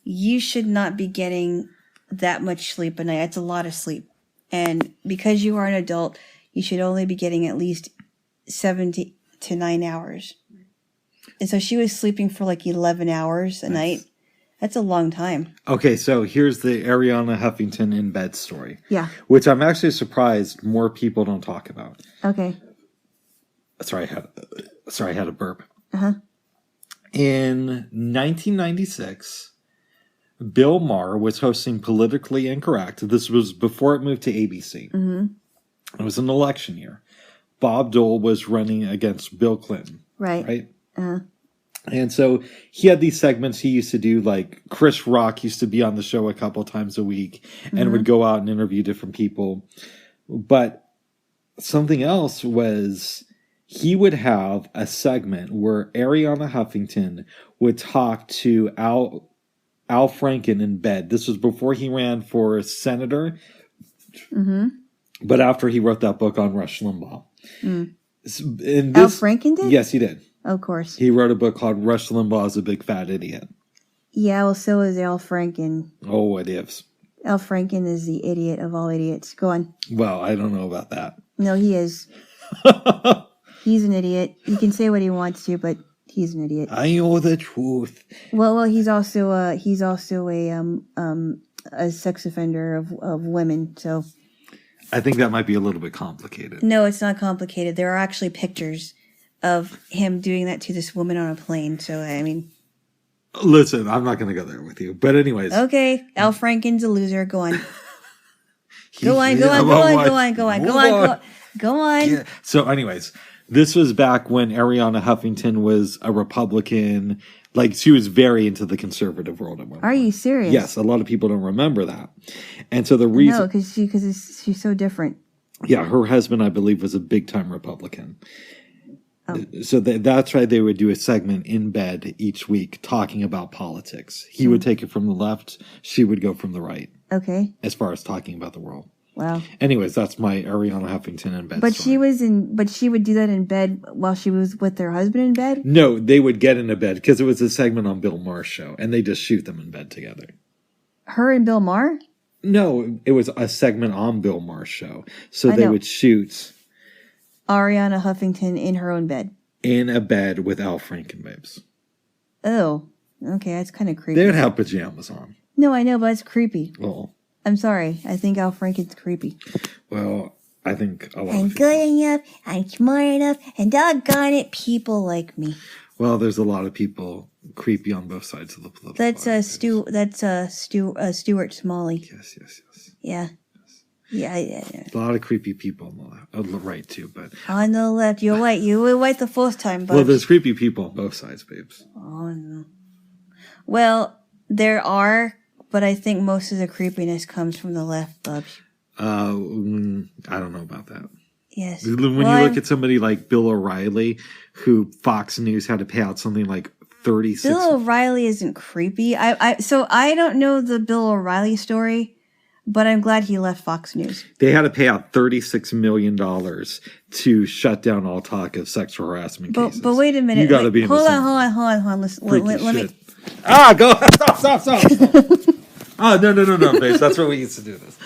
you should not be getting that much sleep a night. It's a lot of sleep. And because you are an adult, you should only be getting at least 7 to 9 hours. And so she was sleeping for like 11 hours a night. That's a long time. Okay, so here's the Ariana Huffington in bed story. Yeah. Which I'm actually surprised more people don't talk about. Okay. Sorry, I had a burp. Uh-huh. In 1996, Bill Maher was hosting Politically Incorrect. This was before it moved to ABC. Mm-hmm. It was an election year. Bob Dole was running against Bill Clinton. Right? Uh-huh. And so he had these segments he used to do, like Chris Rock used to be on the show a couple times a week and would go out and interview different people. But something else was he would have a segment where Ariana Huffington would talk to Al Franken in bed. This was before he ran for senator. Mm-hmm. But after he wrote that book on Rush Limbaugh. Mm. Al Franken did? Yes, he did. Of course. He wrote a book called Rush Limbaugh is a Big Fat Idiot. Yeah, well, so is Al Franken. Oh, it is. Al Franken is the idiot of all idiots. Go on. Well, I don't know about that. No, he is. He's an idiot. He can say what he wants to, but he's an idiot. I know the truth. Well, he's also a sex offender of women, so... I think that might be a little bit complicated. No, it's not complicated. There are actually pictures of him doing that to this woman on a plane. So, I mean... Listen, I'm not going to go there with you. But anyways... Okay, Al Franken's a loser. Go on. Go on. Yeah. So anyways, this was back when Ariana Huffington was a Republican. Like, she was very into the conservative world. Are you serious? Yes, a lot of people don't remember that. And so the reason... No, because she's so different. Yeah, her husband, I believe, was a big-time Republican. Oh. So that's why they would do a segment in bed each week talking about politics. He would take it from the left. She would go from the right. Okay. As far as talking about the world. Wow. Anyways, that's my Ariana Huffington in bed. But story. she would do that in bed while she was with her husband in bed? No, they would get into bed because it was a segment on Bill Maher's show, and they just shoot them in bed together. Her and Bill Maher? No, it was a segment on Bill Maher's show. So they would shoot Ariana Huffington in her own bed. In a bed with Al Franken babes. Oh, okay, that's kind of creepy. They would have pajamas on. No, I know, but it's creepy. Well, I'm sorry. I think Al Franken's creepy. Well, I think a lot I'm of people... good enough, I'm smart enough, and doggone it, people like me. Well, there's a lot of people creepy on both sides of the political. That's Stuart Smalley. Yes. Yeah. Yeah. A lot of creepy people on the left, on the right too, but on the left, you're white. You were white the first time, but well, there's creepy people on both sides, babes. Oh no. Well, there are, but I think most of the creepiness comes from the left, Bubs. I don't know about that. Yes. When you look at somebody like Bill O'Reilly, who Fox News had to pay out something like 36. Bill O'Reilly isn't creepy. So I don't know the Bill O'Reilly story, but I'm glad he left Fox News. They had to pay out $36 million to shut down all talk of sexual harassment cases. But wait a minute. You got to be hold on. Let me. Go. Stop. Oh, no, babes. That's what we used to do this.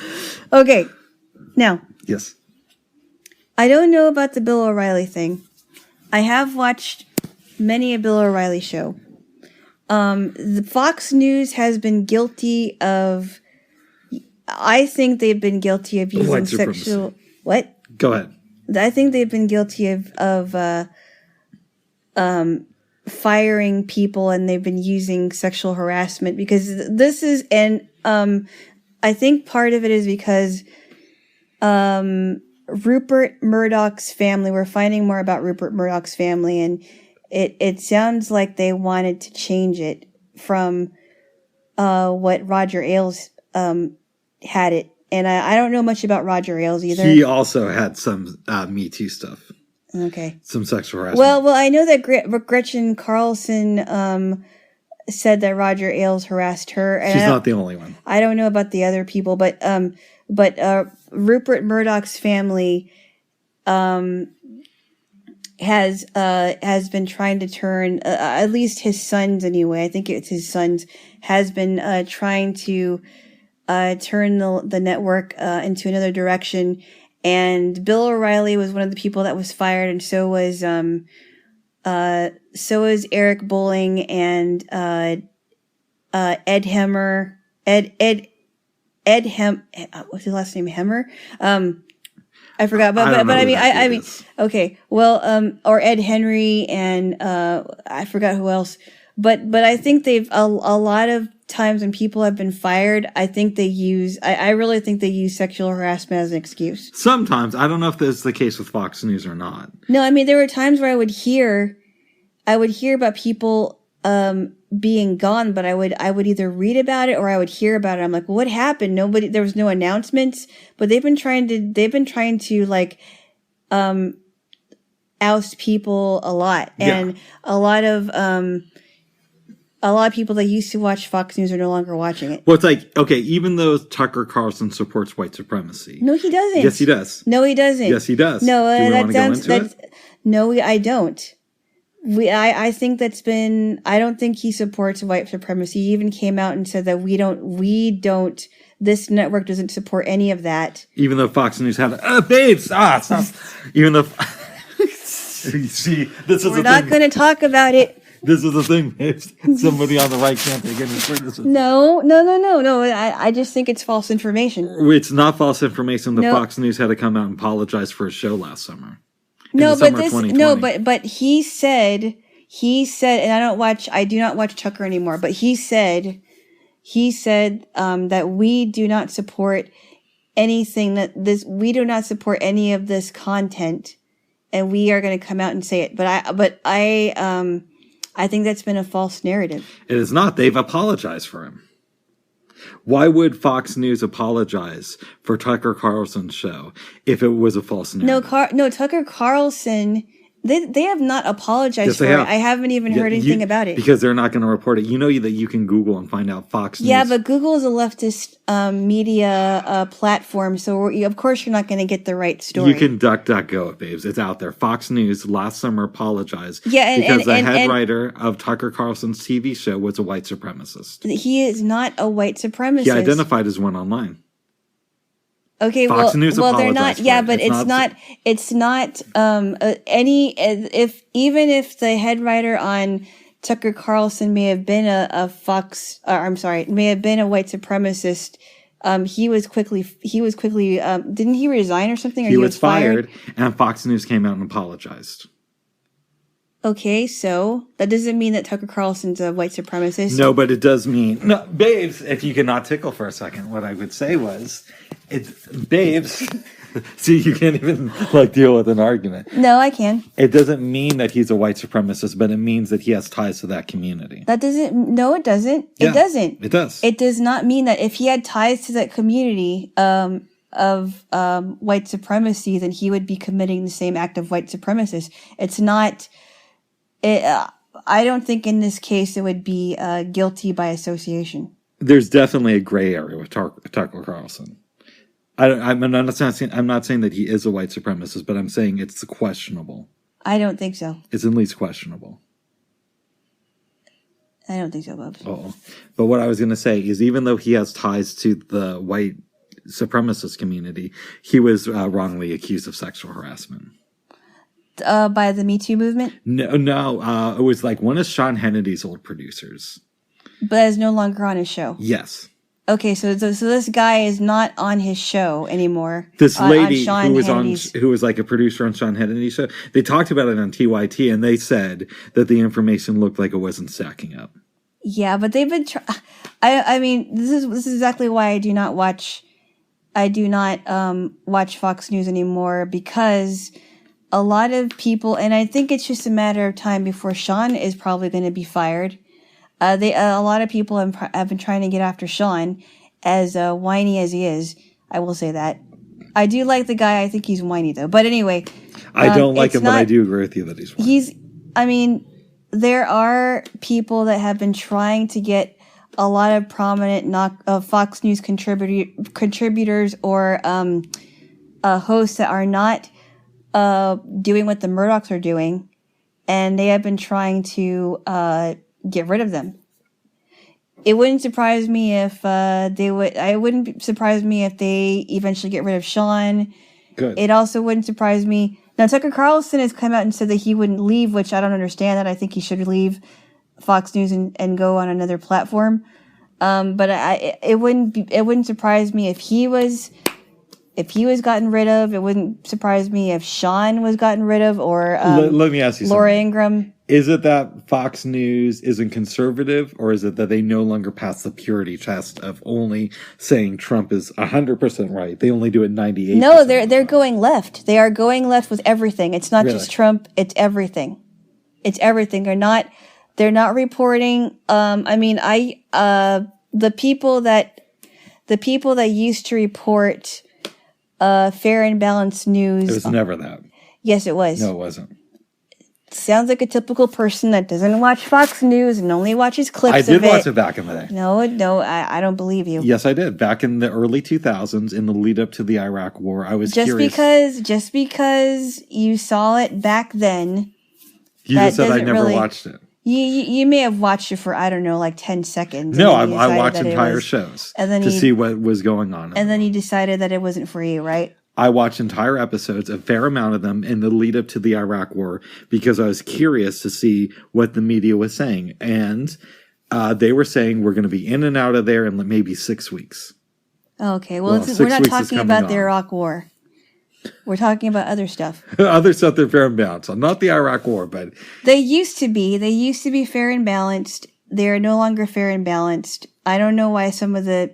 Okay. Now, Yes. I don't know about the Bill O'Reilly thing. I have watched many a Bill O'Reilly show. The Fox News has been guilty of. I think they've been guilty of using White supremacy. sexual. What? Go ahead. I think they've been guilty of firing people, and they've been using sexual harassment because this is, and I think part of it is because Rupert Murdoch's family. We're finding more about Rupert Murdoch's family, and it sounds like they wanted to change it from what Roger Ailes had it. And I don't know much about Roger Ailes either. He also had some Me Too stuff. Okay. Some sexual harassment. Well, I know that Gretchen Carlson said that Roger Ailes harassed her. And she's not the only one. I don't know about the other people, but Rupert Murdoch's family has been trying to turn, at least his sons anyway. I think it's his sons has been trying to turn the network into another direction. And Bill O'Reilly was one of the people that was fired, and so was Eric Bolling and Ed Hemmer. Ed what's his last name? Hemmer. I forgot, but I mean, okay. Well, or Ed Henry and I forgot who else. But I think they've a lot of times when people have been fired, I think they use. I really think they use sexual harassment as an excuse. Sometimes I don't know if that's the case with Fox News or not. No, I mean there were times where I would hear about people being gone, but I would either read about it or I would hear about it. I'm like, well, what happened? There was no announcements, but they've been trying to like oust people a lot, and a lot of people that used to watch Fox News are no longer watching it. Well, it's like, okay, even though Tucker Carlson supports white supremacy. No, he doesn't. Yes, he does. No, he doesn't. Yes, he does. No, Do we want to go into it? No, I don't. I think I don't think he supports white supremacy. He even came out and said that we don't, this network doesn't support any of that. Even though Fox News had, babes, stop. Even though, see, this is We're not going to talk about it. This is the thing, babes. Somebody on the right can't take any criticism. No. I just think it's false information. It's not false information. Fox News had to come out and apologize for a show last summer. But he said, and I do not watch Tucker anymore, but he said that we do not support we do not support any of this content, and we are going to come out and say it. I think that's been a false narrative. It is not. They've apologized for him. Why would Fox News apologize for Tucker Carlson's show if it was a false narrative? No, Tucker Carlson, they have not apologized for it. I haven't even heard anything about it. Because they're not going to report it. You know that you can Google and find out Fox News. Yeah, but Google is a leftist media platform, so of course you're not going to get the right story. You can DuckDuckGo it, babes. It's out there. Fox News last summer apologized because the head writer of Tucker Carlson's TV show was a white supremacist. He is not a white supremacist. He identified as one online. Okay, Fox News they're not. Yeah, but it's not even if the head writer on Tucker Carlson may have been may have been a white supremacist. He was quickly didn't he resign or something? Or he was fired, and Fox News came out and apologized. Okay, so that doesn't mean that Tucker Carlson's a white supremacist. No, but it does mean... No, babes, if you could not tickle for a second, what I would say was... Babes... See, you can't even, deal with an argument. No, I can. It doesn't mean that he's a white supremacist, but it means that he has ties to that community. That doesn't... No, it doesn't. Yeah, it doesn't. It does. It does not mean that if he had ties to that community... of white supremacy, then he would be committing the same act of white supremacist. It's not... I don't think in this case it would be guilty by association. There's definitely a gray area with Tucker Carlson. I'm not saying that he is a white supremacist, but I'm saying it's questionable. I don't think so. It's at least questionable. I don't think so, Bubs. Oh, but what I was going to say is, even though he has ties to the white supremacist community. He was wrongly accused of sexual harassment. By the Me Too movement? No. It was like one of Sean Hannity's old producers. But is no longer on his show. Yes. Okay, so this guy is not on his show anymore. This lady on who was like a producer on Sean Hannity's show, they talked about it on TYT, and they said that the information looked like it wasn't stacking up. Yeah, but they've been. I mean, this is exactly why I do not watch Fox News anymore, because a lot of people, and I think it's just a matter of time before Sean is probably going to be fired. A lot of people have been trying to get after Sean, as whiny as he is. I will say that. I do like the guy. I think he's whiny though. But anyway, I don't like him, but I do agree with you that he's whiny. I mean, there are people that have been trying to get a lot of prominent Fox News contributors or hosts that are not doing what the Murdochs are doing, and they have been trying to get rid of them. It wouldn't surprise me if they would. It wouldn't surprise me if they eventually get rid of Sean. Good. It also wouldn't surprise me. Now, Tucker Carlson has come out and said that he wouldn't leave, which I don't understand. That I think he should leave Fox News and go on another platform. But it wouldn't surprise me if he was gotten rid of. It wouldn't surprise me if Sean was gotten rid of, or let me ask you Laura something. Ingraham. Is it that Fox News isn't conservative, or is it that they no longer pass the purity test of only saying Trump is 100% right? They only do it 98%. No, they're going left. They are going left with everything. It's not just Trump. It's everything. It's everything. They're not reporting. I mean, the people that used to report fair and balanced news. It was never that. Yes, it was. No, it wasn't. Sounds like a typical person that doesn't watch Fox News and only watches clips of it. I did watch it back in the day. No, I don't believe you. Yes, I did. Back in the early 2000s, in the lead up to the Iraq War, I was curious. Just because you saw it back then. You just said I never watched it. You may have watched it for, I don't know, like 10 seconds. No, I watched entire shows to see what was going on. And then you decided that it wasn't for you, right? I watched entire episodes, a fair amount of them, in the lead up to the Iraq War because I was curious to see what the media was saying. And they were saying we're going to be in and out of there in maybe 6 weeks. Okay, well we're not talking about the Iraq War. We're talking about other stuff. Other stuff they're fair and balanced on. Not the Iraq War, but... They used to be fair and balanced. They're no longer fair and balanced. I don't know why some of the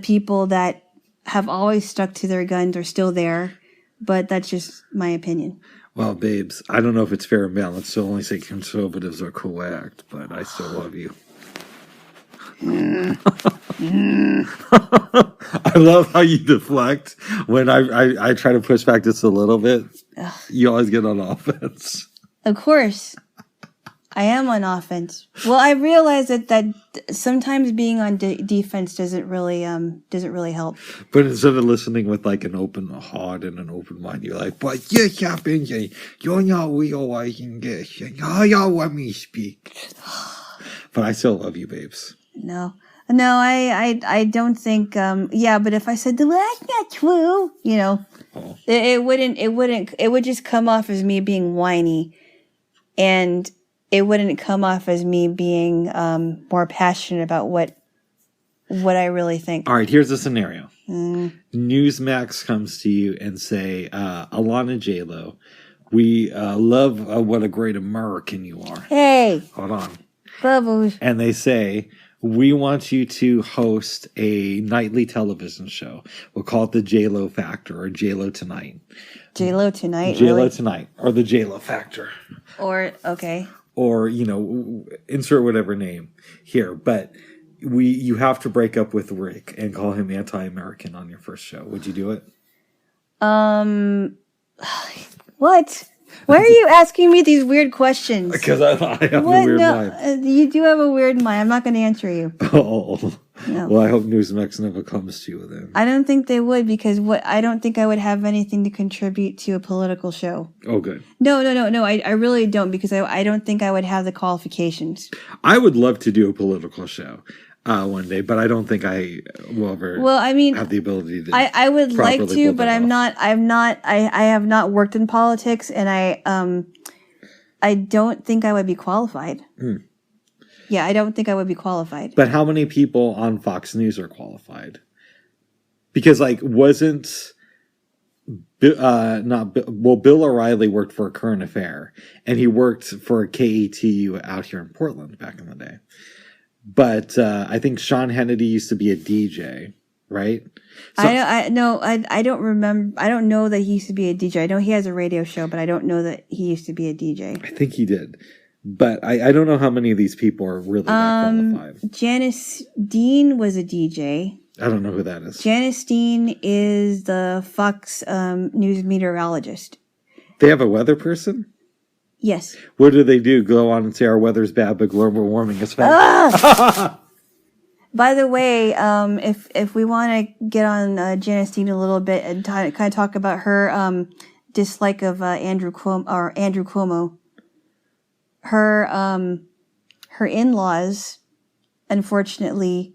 people that have always stuck to their guns are still there, but that's just my opinion. Well, babes, I don't know if it's fair and balanced to only say conservatives are correct, but I still love you. I love how you deflect when I try to push back just a little bit. Ugh. You always get on offense. Of course. I am on offense. Well, I realize that sometimes being on defense doesn't really help. But instead of listening with like an open heart and an open mind, you're like, "But yes, happens. You're not realizing this. You let me speak." But I still love you, babes. No, I don't think. Yeah, but if I said well, that's not true, it wouldn't. It would just come off as me being whiny, and it wouldn't come off as me being more passionate about what I really think. All right, here's a scenario. Newsmax comes to you and say, Alana, Jaylo, we love what a great American you are. Hey. Hold on. Bubbles. And they say, we want you to host a nightly television show. We'll call it the Jaylo Factor or Jaylo Tonight. Jaylo Tonight? Jaylo really? Tonight or the Jaylo Factor. Or, okay. Or, insert whatever name here. But you have to break up with Rick and call him anti-American on your first show. Would you do it? What? Why are you asking me these weird questions? Because I have a weird mind. You do have a weird mind. I'm not going to answer you. Oh. No. Well, I hope Newsmax never comes to you with it. I don't think they would because I don't think I would have anything to contribute to a political show. Oh, good. No. I really don't because I don't think I would have the qualifications. I would love to do a political show. one day, but I don't think I will ever. Well, I mean, have the ability to. I would like properly to, pull but that I'm off. not. I have not worked in politics, and I don't think I would be qualified. Yeah, I don't think I would be qualified. But how many people on Fox News are qualified? Because wasn't Bill O'Reilly worked for a Current Affair, and he worked for KETU out here in Portland back in the day. But I think Sean Hannity used to be a DJ, right? So, I don't remember. I don't know that he used to be a DJ. I know he has a radio show, but I don't know that he used to be a DJ. I think he did. But I don't know how many of these people are really that qualified. Janice Dean was a DJ. I don't know who that is. Janice Dean is the Fox News meteorologist. They have a weather person? Yes. What do they do? Go on and say our weather's bad, but global warming is bad. By the way, if we want to get on Janice Dean a little bit and kind of talk about her dislike of Andrew Cuomo, her in-laws, unfortunately,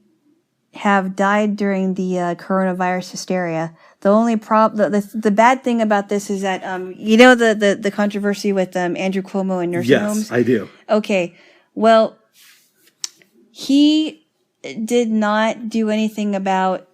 have died during the coronavirus hysteria. The only the bad thing about this is that the controversy with Andrew Cuomo and nursing homes. Yes, I do. Okay, well, he did not do anything about.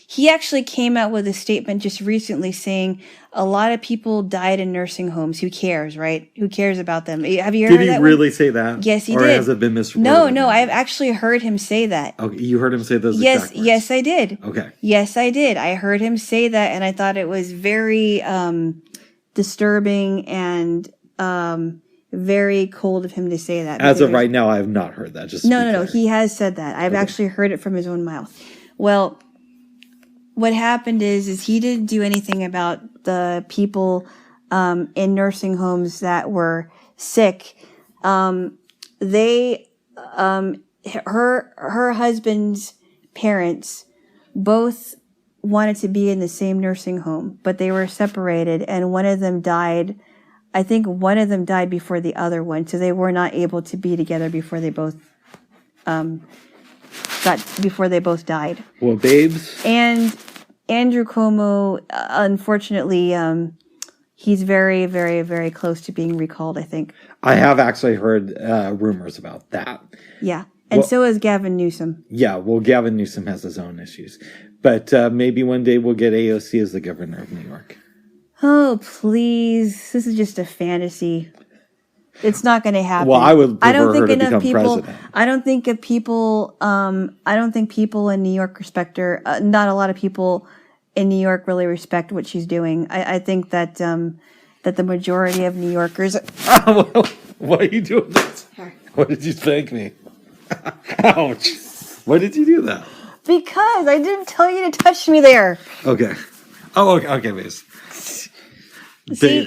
He actually came out with a statement just recently saying a lot of people died in nursing homes. Who cares, right? Who cares about them? Have you heard Did that he really say that? Yes, he or did. Or has it been misreported? No, I've actually heard him say that. Okay, you heard him say those exact words? Yes, I did. Okay. Yes, I did. I heard him say that, and I thought it was very disturbing and very cold of him to say that. As of right now, I have not heard that. Just No. He has said that. I've actually heard it from his own mouth. Well, what happened is he didn't do anything about the people in nursing homes that were sick. Her husband's parents both wanted to be in the same nursing home, but they were separated, and one of them died. I think one of them died before the other one, so they were not able to be together before they both died. Well, babes. And Andrew Cuomo, unfortunately, he's very, very, very close to being recalled, I think. I have actually heard rumors about that. Yeah. And so is Gavin Newsom. Yeah, well, Gavin Newsom has his own issues. But maybe one day we'll get AOC as the governor of New York. Oh, please. This is just a fantasy. It's not going to happen. Well, I would prefer her to become president. I don't think people in New York respect her. Not a lot of people in New York really respect what she's doing. I think that that the majority of New Yorkers. Why are you doing this? What did you thank me? Ouch! Why did you do that? Because I didn't tell you to touch me there. Okay. Oh, okay, Base. You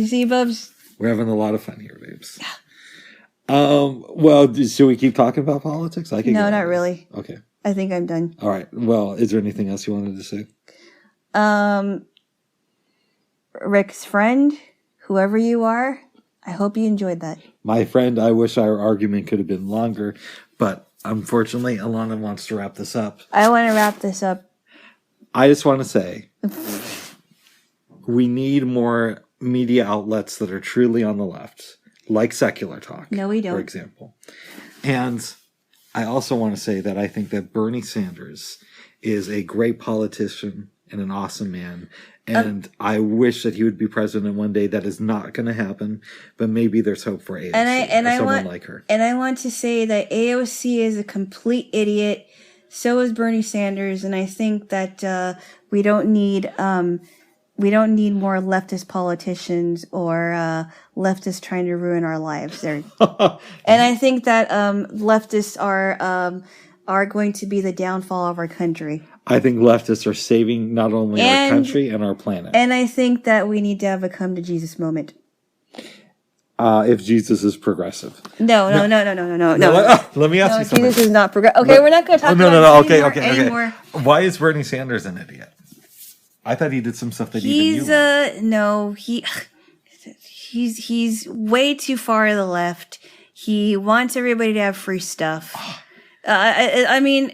see, Bubs? We're having a lot of fun here, babes. Well, should we keep talking about politics? No, not really. Okay. I think I'm done. All right. Well, is there anything else you wanted to say? Rick's friend, whoever you are, I hope you enjoyed that. My friend, I wish our argument could have been longer, but unfortunately, Alana wants to wrap this up. I want to wrap this up. I just want to say, we need more media outlets that are truly on the left, like Secular Talk. No, we don't. For example. And I also want to say that I think that Bernie Sanders is a great politician and an awesome man. And I wish that he would be president one day. That is not going to happen, but maybe there's hope for AOC someone like her. And I want to say that AOC is a complete idiot. So is Bernie Sanders, and I think that we don't need more leftist politicians or leftists trying to ruin our lives. And I think that leftists are going to be the downfall of our country. I think leftists are saving not only our country and our planet. And I think that we need to have a come to Jesus moment. If Jesus is progressive. No. Let me ask you something. Jesus is not progressive. Okay, we're not going to talk about this anymore. Why is Bernie Sanders an idiot? I thought he did some stuff that he's way too far to the left. He wants everybody to have free stuff. I mean,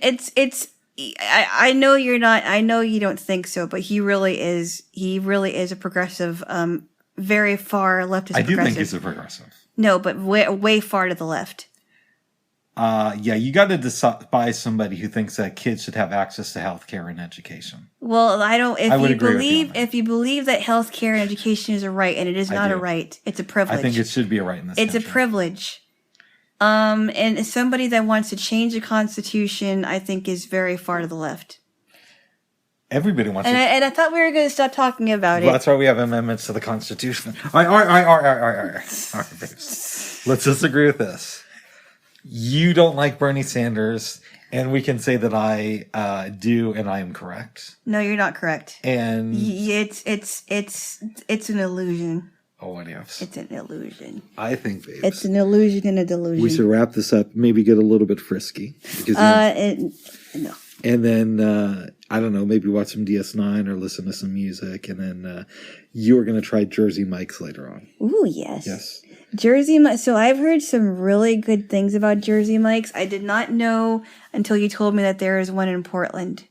I know you're not. I know you don't think so, but he really is. He really is a progressive. Very far leftist. I do think he's a progressive. No, but way far to the left. Yeah, you got to despise somebody who thinks that kids should have access to healthcare and education. Well, I don't. If you believe that healthcare and education is a right, and it is not a right, it's a privilege. I think it should be a right in this country. It's a privilege. And somebody that wants to change the Constitution, I think, is very far to the left. Everybody wants to. And I thought we were going to stop talking about it. That's why we have amendments to the Constitution. All right, babes. Let's disagree with this. You don't like Bernie Sanders, and we can say that I do, and I am correct. No, you're not correct. And it's an illusion. Oh, what else? It's an illusion. I think, babes, it's an illusion and a delusion. We should wrap this up. Maybe get a little bit frisky. Because, no. And then I don't know. Maybe watch some DS9 or listen to some music, and then you are going to try Jersey Mike's later on. Ooh, yes. Yes. Jersey Mike. So I've heard some really good things about Jersey Mike's. I did not know until you told me that there is one in Portland,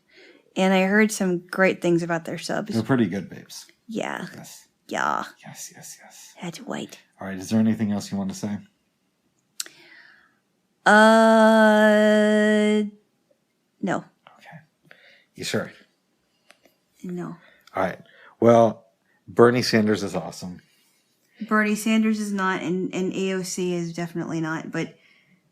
and I heard some great things about their subs. They're pretty good, babes. Yeah. Yes. Yeah. Yes. That's white. All right. Is there anything else you want to say? No. Okay. You sure? No. All right. Well, Bernie Sanders is awesome. Bernie Sanders is not, and AOC is definitely not, but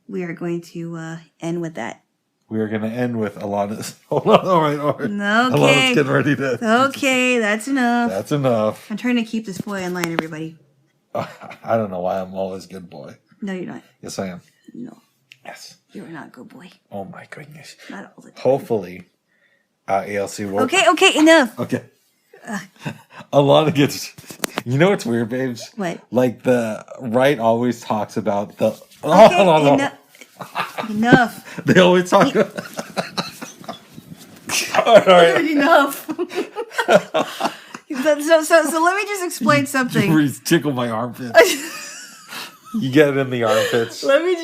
we are going to end with that. We are going to end with Alana's. Hold on, all right. Okay. Alana's getting ready to. Okay, that's enough. That's enough. I'm trying to keep this boy in line, everybody. I don't know why I'm always good boy. No, you're not. Yes, I am. No. Yes. You are not good boy. Oh, my goodness. Not all the time. Hopefully, ALC will. Okay, enough. Okay. Alana gets. You know what's weird, babes? What? Like the right always talks about the. Okay, enough. They always talk. All right. Enough. So let me just explain something. You tickle my armpits. You get it in the armpits. Let me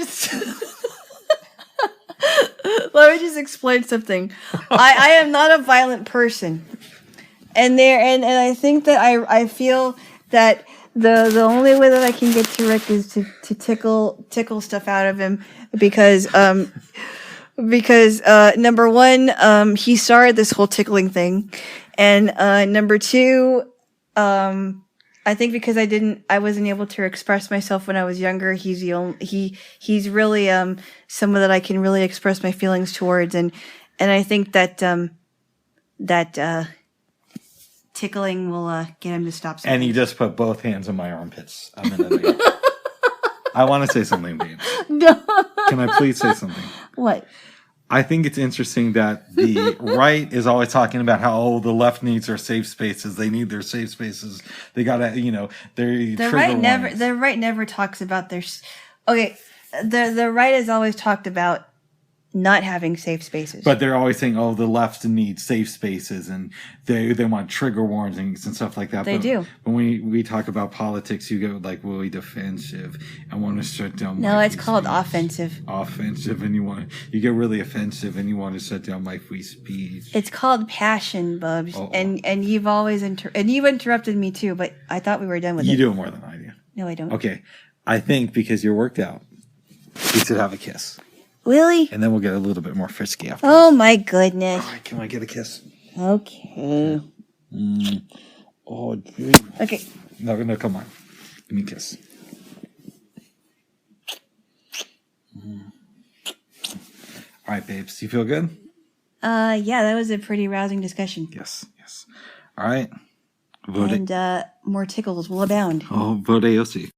just explain something. I am not a violent person, and I think that I feel that the only way that I can get to Rick is to tickle stuff out of him because number one, he started this whole tickling thing, and number two, I think because I wasn't able to express myself when I was younger. He's really someone that I can really express my feelings towards, and I think that tickling will get him to stop something. And he just put both hands on my armpits a minute ago. I want to say something, babe. No. Can I please say something? What? I think it's interesting that the right is always talking about how the left needs their safe spaces. They need their safe spaces. They gotta, the right never talks about their. Okay, the right has always talked about not having safe spaces. But they're always saying, the left needs safe spaces, and they want trigger warnings and stuff like that. They do. When we talk about politics, you go like really defensive and want to shut down. No, it's called offensive. Offensive, and you get really offensive, and you want to shut down my free speech. It's called passion, Bubs, and you've always you've interrupted me too. But I thought we were done with it. You do it more than I do. No, I don't. Okay, I think because you're worked out, we should have a kiss. Really? And then we'll get a little bit more frisky after. Oh, my goodness. All right, can I get a kiss? Okay. Oh, gee. Okay. No, come on. Give me a kiss. All right, babes. You feel good? Yeah, that was a pretty rousing discussion. Yes. All right. Vote and more tickles will abound. Vote AOC.